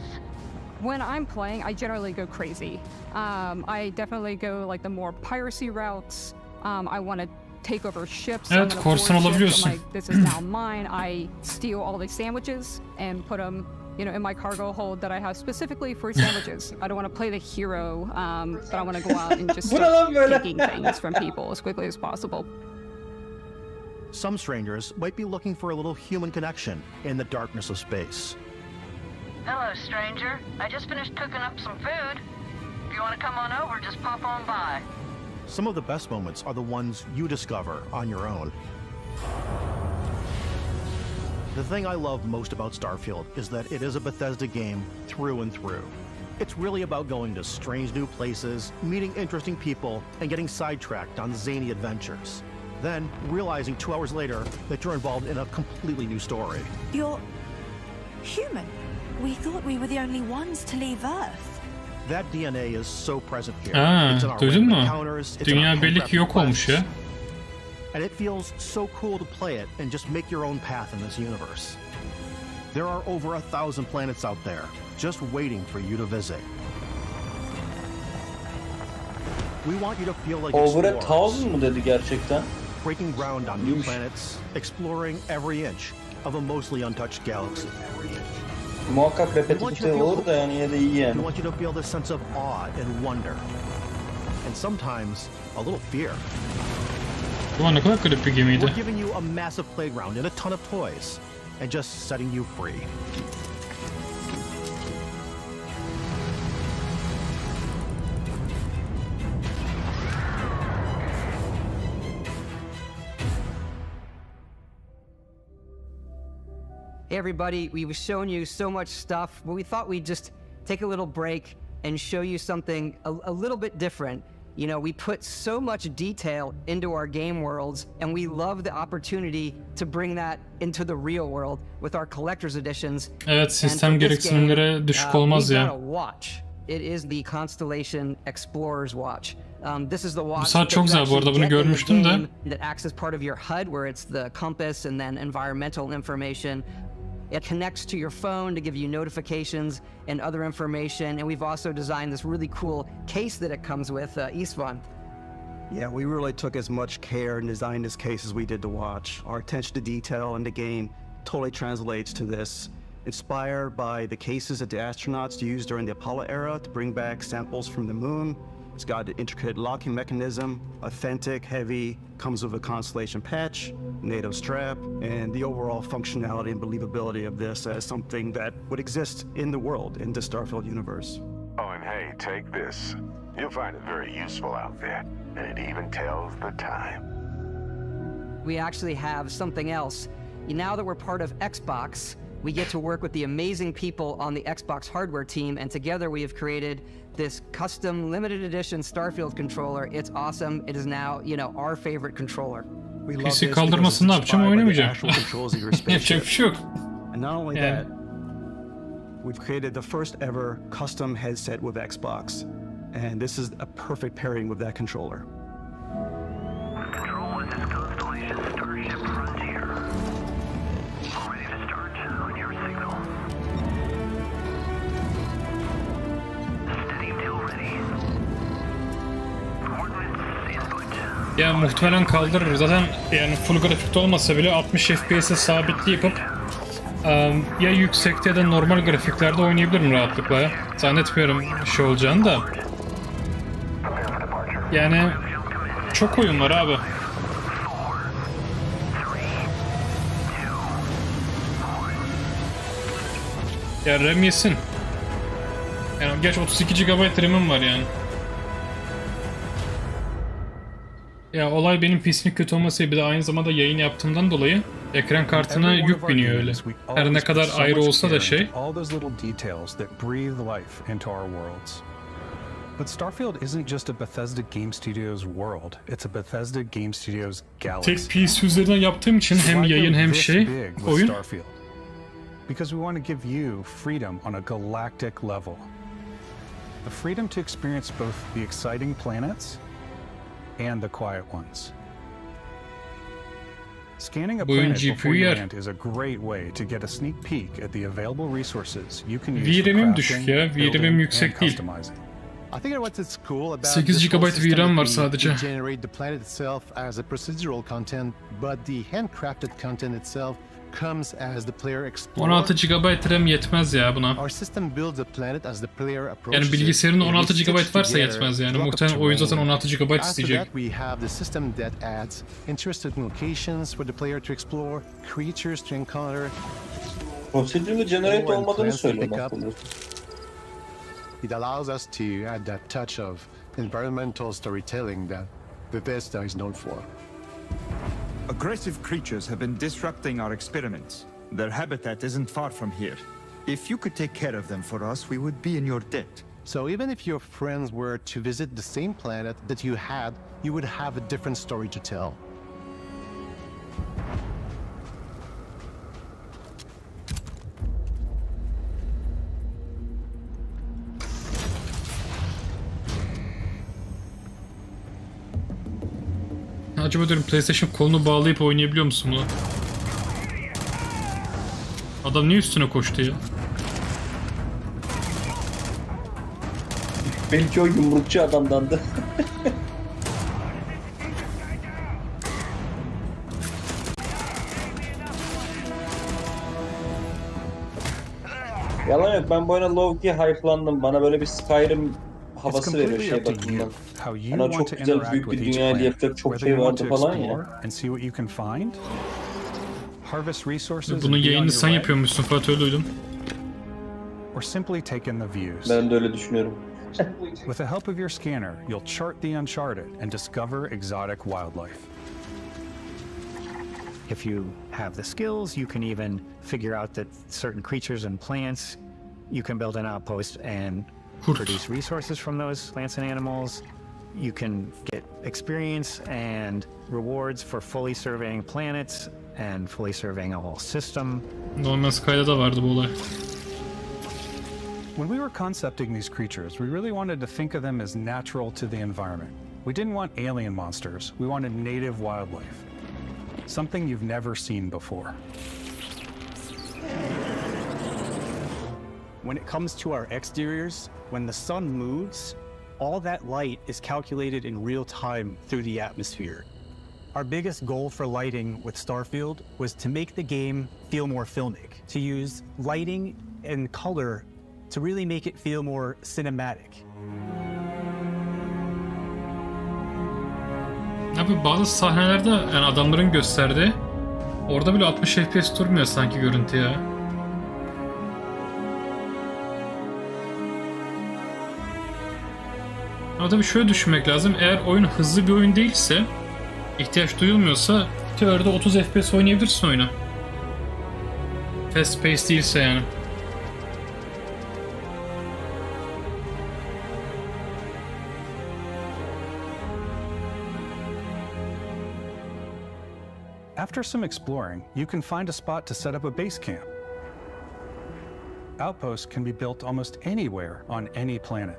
When I'm playing, I generally go crazy. I definitely go like the more piracy routes. I want to take over ships. Evet, korsan olabiliyorsun. Like, this is now mine. I steal all the sandwiches and put them, you know, in my cargo hold that I have specifically for sandwiches. I don't want to play the hero, but I want to go out and just start taking things from people as quickly as possible. Some strangers might be looking for a little human connection in the darkness of space. Hello, stranger. I just finished cooking up some food. If you want to come on over, just pop on by. Some of the best moments are the ones you discover on your own. The thing I love most about Starfield is that it is a Bethesda game through and through. It's really about going to strange new places, meeting interesting people, and getting sidetracked on zany adventures. Then realizing 2 hours later that you're involved in a completely new story. You're human. We thought we were the only ones to leave Earth. That DNA is so present here. Duydun mu? Dünya belli ki yok olmuş ya. And it feels so cool to play it and just make your own path in this universe. There are over 1,000 planets out there, just waiting for you to visit. We want you to feel like Over 1,000 mı dedi gerçekten? Breaking ground on new planets, exploring every inch of a mostly untouched galaxy. Muhakkak repetitif olur da yani yine de iyi yani. We want you to feel this sense of awe and wonder. And sometimes a little fear. Ulan ne kadar garip bir gemiydi. We're giving you a massive playground and a ton of toys, and just setting you free. Hey everybody, we've shown you so much stuff, but we thought we'd just take a little break and show you something a little bit different. You know, we put so much detail into our game worlds, and we love the opportunity to bring that into the real world with our collector's editions. Evet, sistem gereksinimlere düşük olmaz ya. Watch. It is the Constellation Explorer's Watch. This is the watch. Bu saat çok güzel bu arada, bunu görmüştüm de. That acts as part of your HUD, where it's the compass and then environmental information. It connects to your phone to give you notifications and other information. And we've also designed this really cool case that it comes with, Istvan. Yeah, we really took as much care in designing this case as we did the watch. Our attention to detail in the game totally translates to this. Inspired by the cases that the astronauts used during the Apollo era to bring back samples from the moon. It's got an intricate locking mechanism, authentic, heavy, comes with a Constellation patch, NATO strap, and the overall functionality and believability of this as something that would exist in the world, in the Starfield universe. Oh, and hey, take this. You'll find it very useful out there, and it even tells the time. We actually have something else. Now that we're part of Xbox, we get to work with the amazing people on the Xbox hardware team, and together we have created this custom limited edition Starfield controller. It's awesome. It is now, you know, our favorite controller. We love this because it's inspired by the actual controls of your spaceship. And not only that, we've created the first ever custom headset with Xbox, and this is a perfect pairing with that controller. Control, this is Constellation Starship Frontier. Ready to start on your signal. Steady till ready. Coordinates input. Ya muhtemelen kaldırır zaten, yani full grafikte olmasa bile 60 FPS'e sabitli yapıp Ya yüksekte ya da normal grafiklerde oynayabilirim rahatlıkla. Zannetmiyorum şey olacağını da. Yani çok oyun var abi. Ya RAM yesin. Yani geç 32 GB RAM'im var yani. Ya olay benim PC'nin kötü olması bir de aynı zamanda yayın yaptığımdan dolayı ekran kartına yük biniyor öyle. Her ne kadar ayrı olsa da şey. But Starfield isn't just a Bethesda Game Studios world, it's a Bethesda Game Studios galaxy. Tek PC üzerinden yaptığım için hem yayın hem şey, oyun. Because we want to give you freedom on a galactic level. The freedom to experience both the exciting planets and the quiet ones. Scanning a planet before you land is a great way to get a sneak peek at the available resources you can use for crafting, building, and customizing. I think what's it's cool about 8 GB VRAM var sadece. Generate the planet itself as a procedural content, but the handcrafted content itself comes as the player explores. 16 GB RAM yetmez ya buna. Our system builds a planet as the player approaches. Yani bilgisayarın 16 GB varsa yetmez yani. Muhtemelen oyun zaten 16 GB isteyecek. After that we have the system that adds interesting locations for the player to explore, creatures to encounter. Prosedürde generate olmadığını söylüyor. It allows us to add that touch of environmental storytelling that Bethesda is known for. Aggressive creatures have been disrupting our experiments. Their habitat isn't far from here. If you could take care of them for us, we would be in your debt. So even if your friends were to visit the same planet that you had, you would have a different story to tell. Acaba diyorum PlayStation kolunu bağlayıp oynayabiliyor musun bunu? Adam niye üstüne koştu ya? Belki o yumrukçu adamdandı. Yalan yok, ben bu oyuna low-key hype'landım. Bana böyle bir Skyrim havası veriyor şey bakımından. Hani çok güzel büyük bir dünyayla yapacak çok şey vardı falan ya. Bunun yayını sen yapıyormuşsun Fatih, öyle duydum. Ben de öyle düşünüyorum. With the help of your scanner, you'll chart the uncharted and discover exotic wildlife. If you have the skills, you can even figure out that certain creatures and plants, you can build an outpost and produce resources from those plants and animals. You can get experience and rewards for fully surveying planets and fully surveying a whole system. Normal Sky'da da vardı bu olay. When we were concepting these creatures, we really wanted to think of them as natural to the environment. We didn't want alien monsters, we wanted native wildlife. Something you've never seen before. When it comes to our exteriors, when the sun moves, all that light is calculated in real time through the atmosphere. Our biggest goal for lighting with Starfield was to make the game feel more filmic, to use lighting and color to really make it feel more cinematic. Abi bazı sahnelerde yani adamların gösterdiği orada bile 60 FPS durmuyor sanki görüntü ya. Ama tabii şöyle düşünmek lazım. Eğer oyun hızlı bir oyun değilse, ihtiyaç duyulmuyorsa teoride 30 FPS oynayabilirsin oyunu. Fast pace değilse yani. After some exploring, you can find a spot to set up a base camp. Outposts can be built almost anywhere on any planet.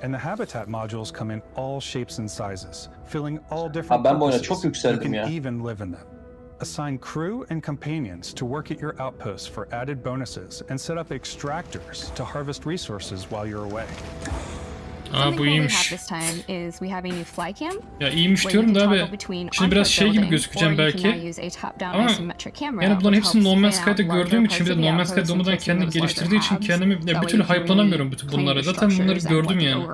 And the habitat modules come in all shapes and sizes, filling all different purposes. You can even live in them. Assign crew and companions to work at your outposts for added bonuses and set up extractors to harvest resources while you're away. Aa bu iyiymiş. Ya iyiymiş diyorum da abi. Şimdi biraz şey gibi gözükeceğim belki. Ama yani bunların hepsini No Man's Sky'da gördüğüm için, bir de No Man's Sky doğmadan kendini geliştirdiği için kendimi bir türlü hype'lanamıyorum bütün bunlara. Zaten bunları gördüm yani.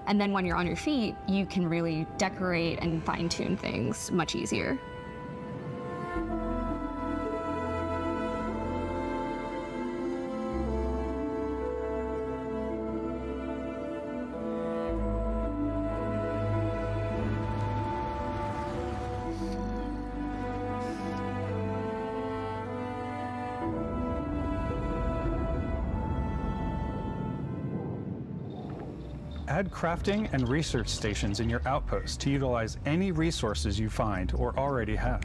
And then when you're on your feet, you can really decorate and fine-tune things much easier. Add crafting and research stations in your outpost to utilize any resources you find or already have.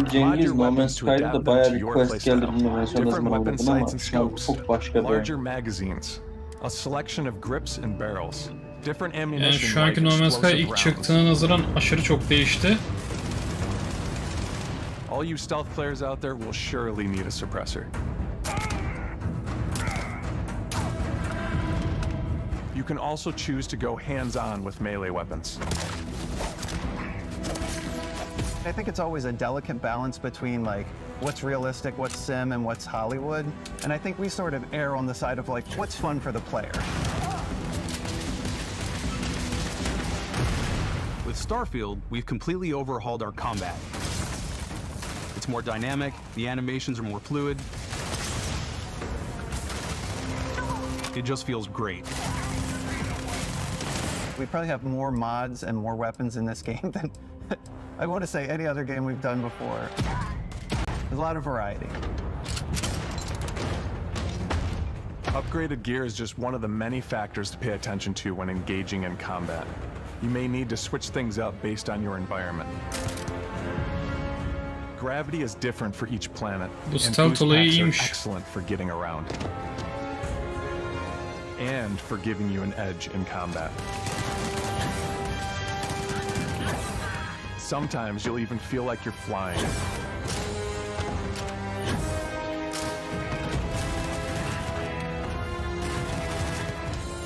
Cengiz No Man's Sky'da da bayağı bir quest geldi, bilmiyorum ne zaman oldu ama şu an çok başka bir larger magazines, a selection of grips and barrels, different ammunition. Yani şu anki No Man's Sky ilk çıktığına nazaran aşırı çok değişti. All you stealth players out there will surely need a suppressor. You can also choose to go hands-on with melee weapons. I think it's always a delicate balance between like what's realistic, what's sim, and what's Hollywood. And I think we sort of err on the side of like what's fun for the player. With Starfield, we've completely overhauled our combat. It's more dynamic, the animations are more fluid. It just feels great. We probably have more mods and more weapons in this game than I want to say any other game we've done before. There's a lot of variety. Upgraded gear is just one of the many factors to pay attention to when engaging in combat. You may need to switch things up based on your environment. Gravity is different for each planet, and boost packs are excellent for getting around. And for giving you an edge in combat. Sometimes you'll even feel like you're flying.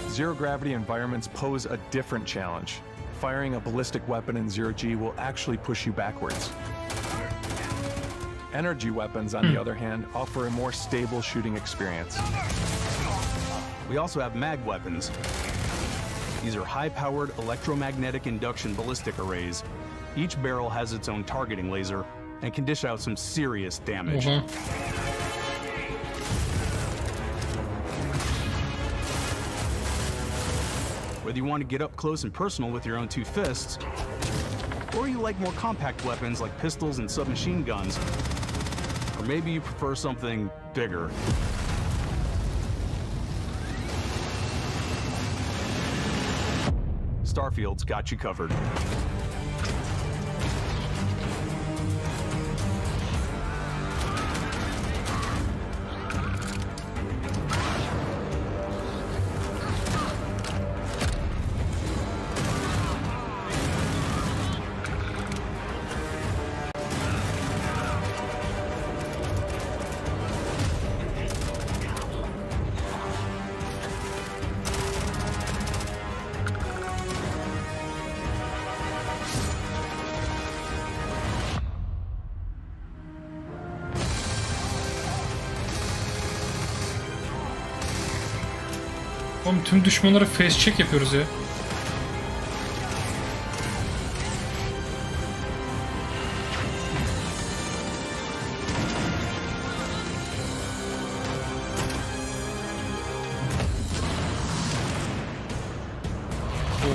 Zero-gravity environments pose a different challenge. Firing a ballistic weapon in zero-G will actually push you backwards. Energy weapons, on the other hand, offer a more stable shooting experience. We also have mag weapons. These are high-powered electromagnetic induction ballistic arrays. Each barrel has its own targeting laser and can dish out some serious damage. Whether you want to get up close and personal with your own two fists, or you like more compact weapons like pistols and submachine guns, or maybe you prefer something bigger. Starfield's got you covered. Oğlum tüm düşmanlara face check yapıyoruz ya.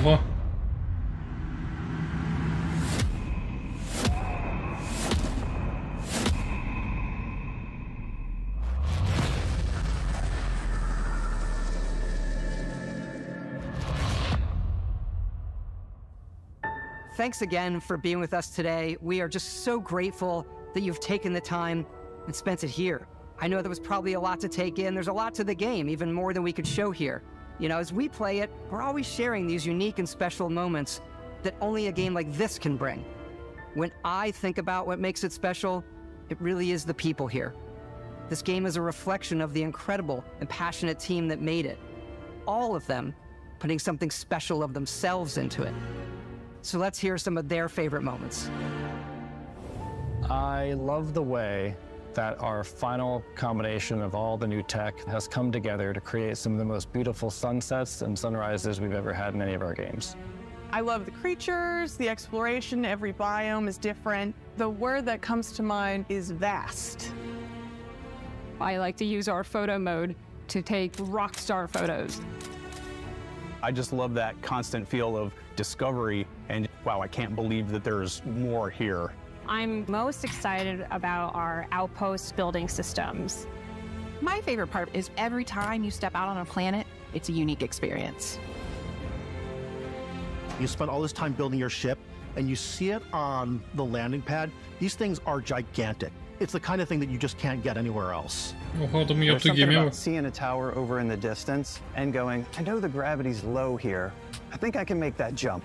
Oha. Thanks again for being with us today. We are just so grateful that you've taken the time and spent it here. I know there was probably a lot to take in. There's a lot to the game, even more than we could show here. You know, as we play it, we're always sharing these unique and special moments that only a game like this can bring. When I think about what makes it special, it really is the people here. This game is a reflection of the incredible and passionate team that made it. all of them putting something special of themselves into it. So let's hear some of their favorite moments. I love the way that our final combination of all the new tech has come together to create some of the most beautiful sunsets and sunrises we've ever had in any of our games. I love the creatures, the exploration, every biome is different. The word that comes to mind is vast. I like to use our photo mode to take rock star photos. I just love that constant feel of discovery and wow, I can't believe that there's more here. I'm most excited about our outpost building systems. My favorite part is every time you step out on a planet, it's a unique experience. You spend all this time building your ship, and you see it on the landing pad. These things are gigantic. It's the kind of thing that you just can't get anywhere else. There's something about seeing a tower over in the distance and going, I know the gravity's low here. I think I can make that jump.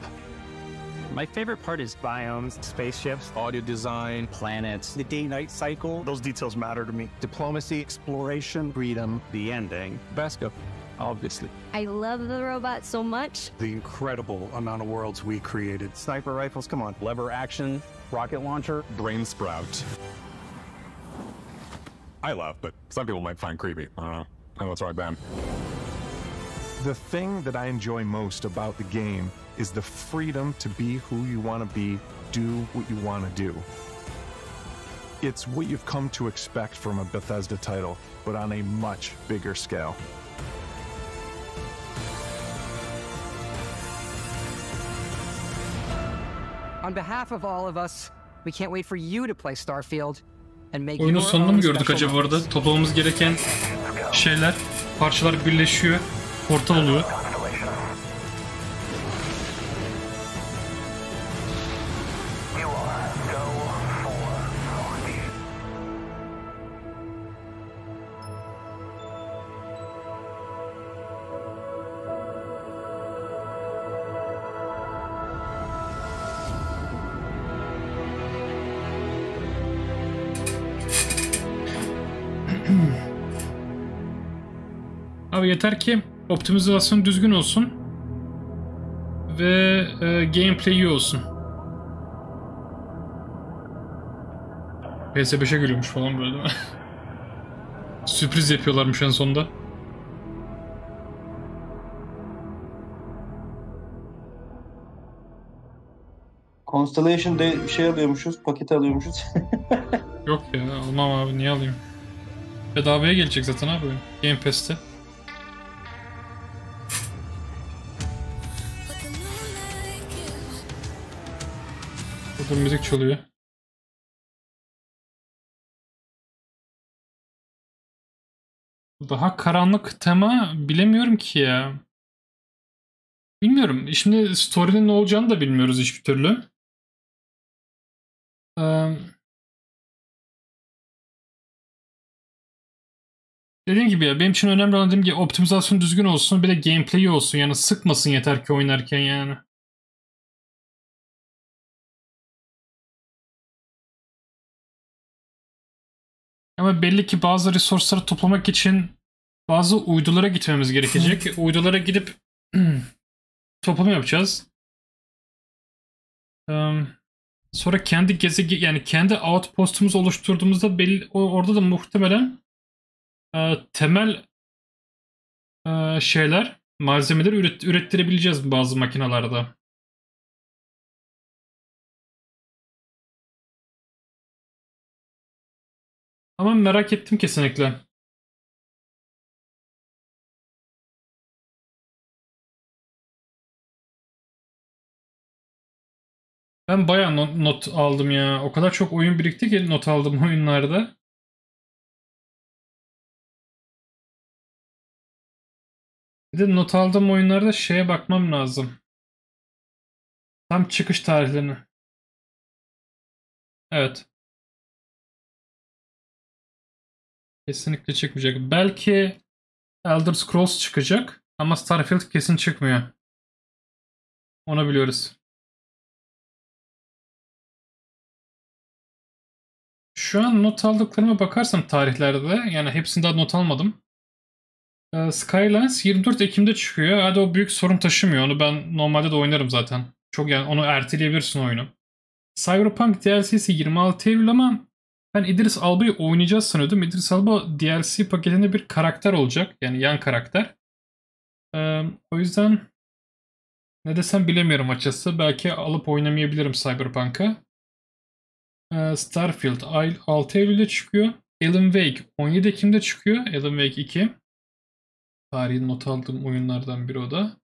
My favorite part is biomes, spaceships, audio design, planets, the day-night cycle. Those details matter to me. Diplomacy, exploration, freedom, the ending. Beskap, obviously. I love the robot so much. The incredible amount of worlds we created. Sniper rifles, come on. Lever action, rocket launcher, brain sprout. I love, but some people might find creepy. I don't know. I know it's right, Ben. The thing that I enjoy most about the game is the freedom to be who you want to be, do what you want to do. It's what you've come to expect from a Bethesda title, but on a much bigger scale. On behalf of all of us, we can't wait for you to play Starfield and make Oyunun your sonunu mu own gördük special acaba orada? moments. Toplamamız gereken şeyler, parçalar birleşiyor, portal oluyor. Abi yeter ki optimizasyon düzgün olsun ve gameplay iyi olsun. PS5'e geliyormuş falan böyle değil mi? Sürpriz yapıyorlarmış en sonunda. Constellation de şey alıyormuşuz, paket alıyormuşuz. Yok ya, almam abi, niye alayım? Bedavaya gelecek zaten abi oyun. Game Pass'te. Burada müzik çalıyor. Daha karanlık tema bilemiyorum ki ya. Bilmiyorum. Şimdi story'nin ne olacağını da bilmiyoruz hiçbir türlü. Dediğim gibi ya, benim için önemli olan, dediğim gibi, optimizasyon düzgün olsun, bir de gameplay'i olsun, yani sıkmasın yeter ki oynarken yani. Ama belli ki bazı resource'ları toplamak için bazı uydulara gitmemiz gerekecek. Uydulara gidip toplama yapacağız. Sonra kendi yani kendi outpost'umuzu oluşturduğumuzda belli, orada da muhtemelen temel şeyler, malzemeleri ürettirebileceğiz bazı makinalarda. Ama merak ettim kesinlikle. Ben bayağı not aldım ya. O kadar çok oyun birikti ki not aldım oyunlarda. Bir de not aldığım oyunlarda şeye bakmam lazım. Tam çıkış tarihlerini. Evet. Kesinlikle çıkmayacak. Belki Elder Scrolls çıkacak ama Starfield kesin çıkmıyor. Onu biliyoruz. Şu an not aldıklarıma bakarsam tarihlerde, yani hepsini daha not almadım. Skylines 24 Ekim'de çıkıyor. Hadi o büyük sorun taşımıyor. Onu ben normalde de oynarım zaten. Çok yani onu erteleyebilirsin oyunu. Cyberpunk DLC'si 26 Eylül ama ben İdris Alba'yı oynayacağız sanıyordum. İdris Alba DLC paketinde bir karakter olacak. Yani yan karakter. O yüzden ne desem bilemiyorum açıkçası. Belki alıp oynamayabilirim Cyberpunk'a. Starfield 6 Eylül'de çıkıyor. Alan Wake 17 Ekim'de çıkıyor. Alan Wake 2. Tarihin not aldığım oyunlardan biri o da.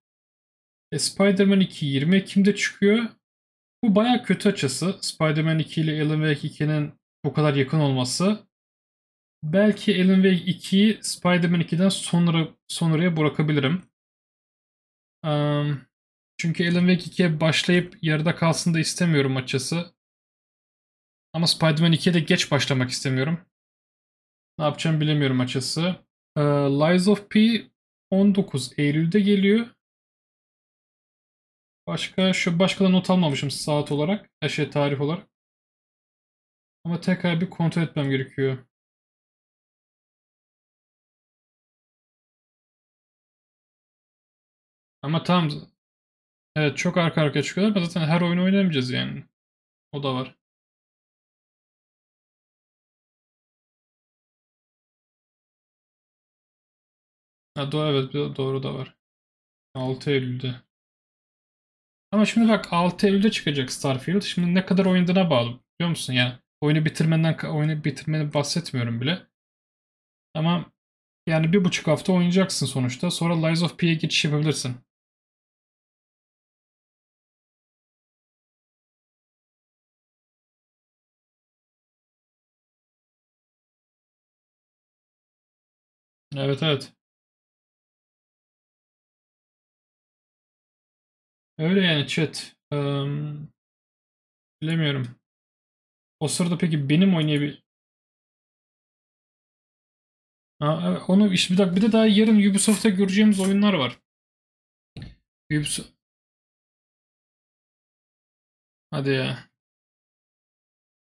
Spider-Man 2 20 Ekim'de çıkıyor. Bu baya kötü açısı. Spider-Man 2 ile Alan Wake 2'nin bu kadar yakın olması. Belki Alan Wake 2'yi Spider-Man 2'den sonraya bırakabilirim. Çünkü Alan Wake 2'ye başlayıp yarıda kalsın da istemiyorum açıkçası. Ama Spider-Man 2'ye de geç başlamak istemiyorum. Ne yapacağım bilemiyorum açıkçası. Lies of P 19 Eylül'de geliyor. Başka da not almamışım saat olarak. Tarih olarak. Ama tekrar bir kontrol etmem gerekiyor. Ama tamam. Evet çok arka arkaya çıkıyorlar. Ben zaten her oyunu oynayamayacağız yani. O da var. Evet doğru da var. 6 Eylül'de. Ama şimdi bak 6 Eylül'de çıkacak Starfield. Şimdi ne kadar oynadığına bağlı. Biliyor musun? Yani oyunu bitirmeni bahsetmiyorum bile. Ama yani 1,5 hafta oynayacaksın sonuçta. Sonra Lies of P'ye geçiş yapabilirsin. Evet. Öyle yani chat. Bilemiyorum. O sırada peki benim onu işte bir de daha yarın Ubisoft'ta göreceğimiz oyunlar var. Ubisoft. Hadi ya.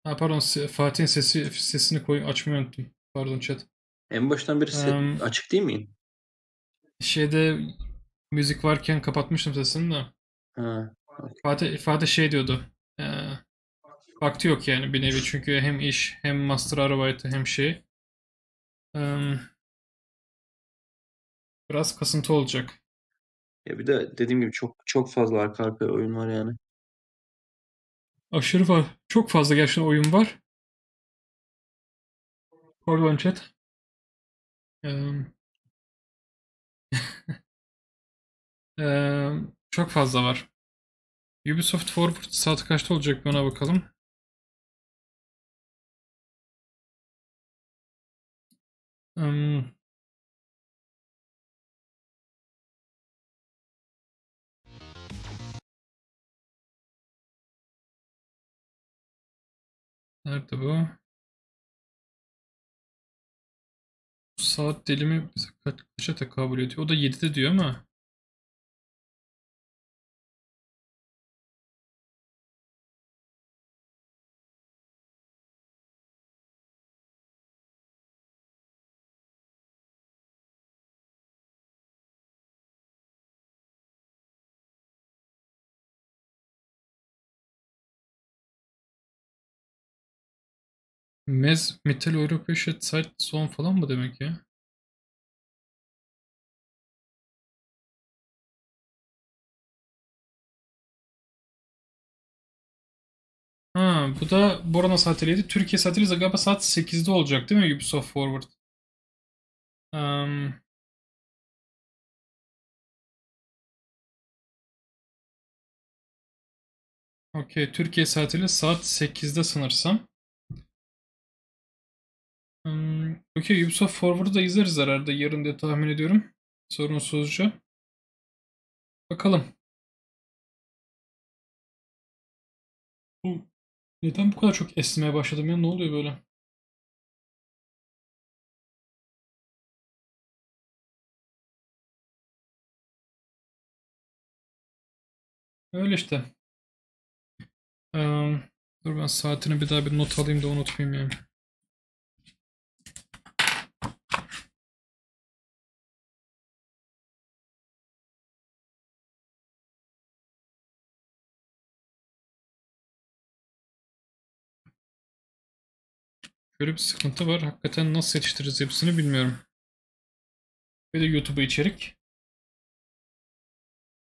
Pardon Fatih'in sesini açmayı unuttum. Pardon chat. En baştan beri açık değil miyim? Müzik varken kapatmıştım sesini de. Ha. Fatih şey diyordu. Vakti yok yani bir nevi çünkü hem iş hem master arabaydı hem şey. Biraz kasıntı olacak. Ya bir de dediğim gibi çok fazla arka arkaya oyun var yani. Aşırı var. Çok fazla gerçekten oyun var. Pardon chat. Çok fazla var. Ubisoft Forward saat kaçta olacak ona bakalım. Nerede bu? Saat dilimi kaça tekabül ediyor? O da 7'de diyor ama. Mitteleuropäische Zeitzone falan mı demek ya? Bu da Borana saatiydi. Türkiye saatiyle galiba saat 8'de olacak değil mi Ubisoft Forward? Okey. Türkiye saatiyle saat 8'de sanırsam. Okey. Ubisoft Forward'ı da izleriz herhalde yarın diye tahmin ediyorum. Sorunsuzca. Bakalım. Neden bu kadar çok esnemeye başladım ya? Ne oluyor böyle? Öyle işte. Dur ben saatini bir daha bir not alayım da unutmayayım yani. Böyle bir sıkıntı var. Hakikaten nasıl yetiştiririz hepsini bilmiyorum. Ve de YouTube'a içerik.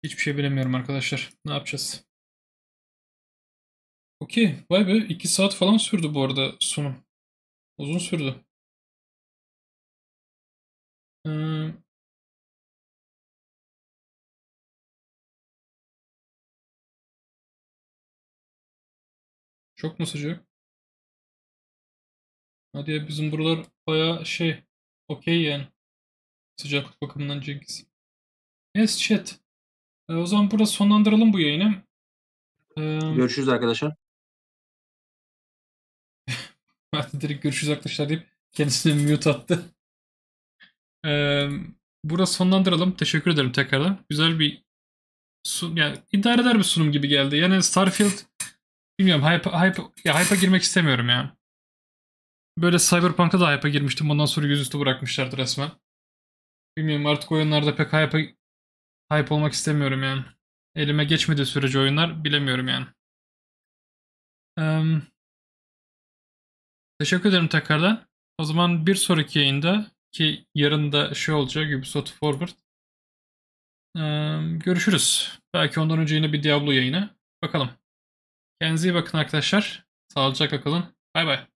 Hiçbir şey bilemiyorum arkadaşlar. Ne yapacağız? Okey. Vay be. 2 saat falan sürdü bu arada sunum. Uzun sürdü. Çok mu sıcak? Hadi ya, bizim buralar bayağı şey. Okey yani. Sıcaklık bakımından Cengiz. Yes chat. O zaman burada sonlandıralım bu yayını. Görüşürüz arkadaşlar. Hadi direkt görüşürüz arkadaşlar deyip kendisine mute attı. Burada sonlandıralım. Teşekkür ederim tekrardan. Güzel bir yani idare eder bir sunum gibi geldi. Yani Starfield bilmiyorum, hype'a girmek istemiyorum ya. Böyle Cyberpunk'a da hype'a girmiştim. Ondan sonra yüzüstü bırakmışlardı resmen. Bilmiyorum, artık oyunlarda pek hype olmak istemiyorum yani. Elime geçmediği sürece oyunlar bilemiyorum yani. Teşekkür ederim tekrardan. O zaman bir sonraki yayında, ki yarın da şey olacak, Ubisoft Forward. Görüşürüz. Belki ondan önce yine bir Diablo yayını. Bakalım. Kendinize iyi bakın arkadaşlar. Sağlıcakla kalın. Bay bay.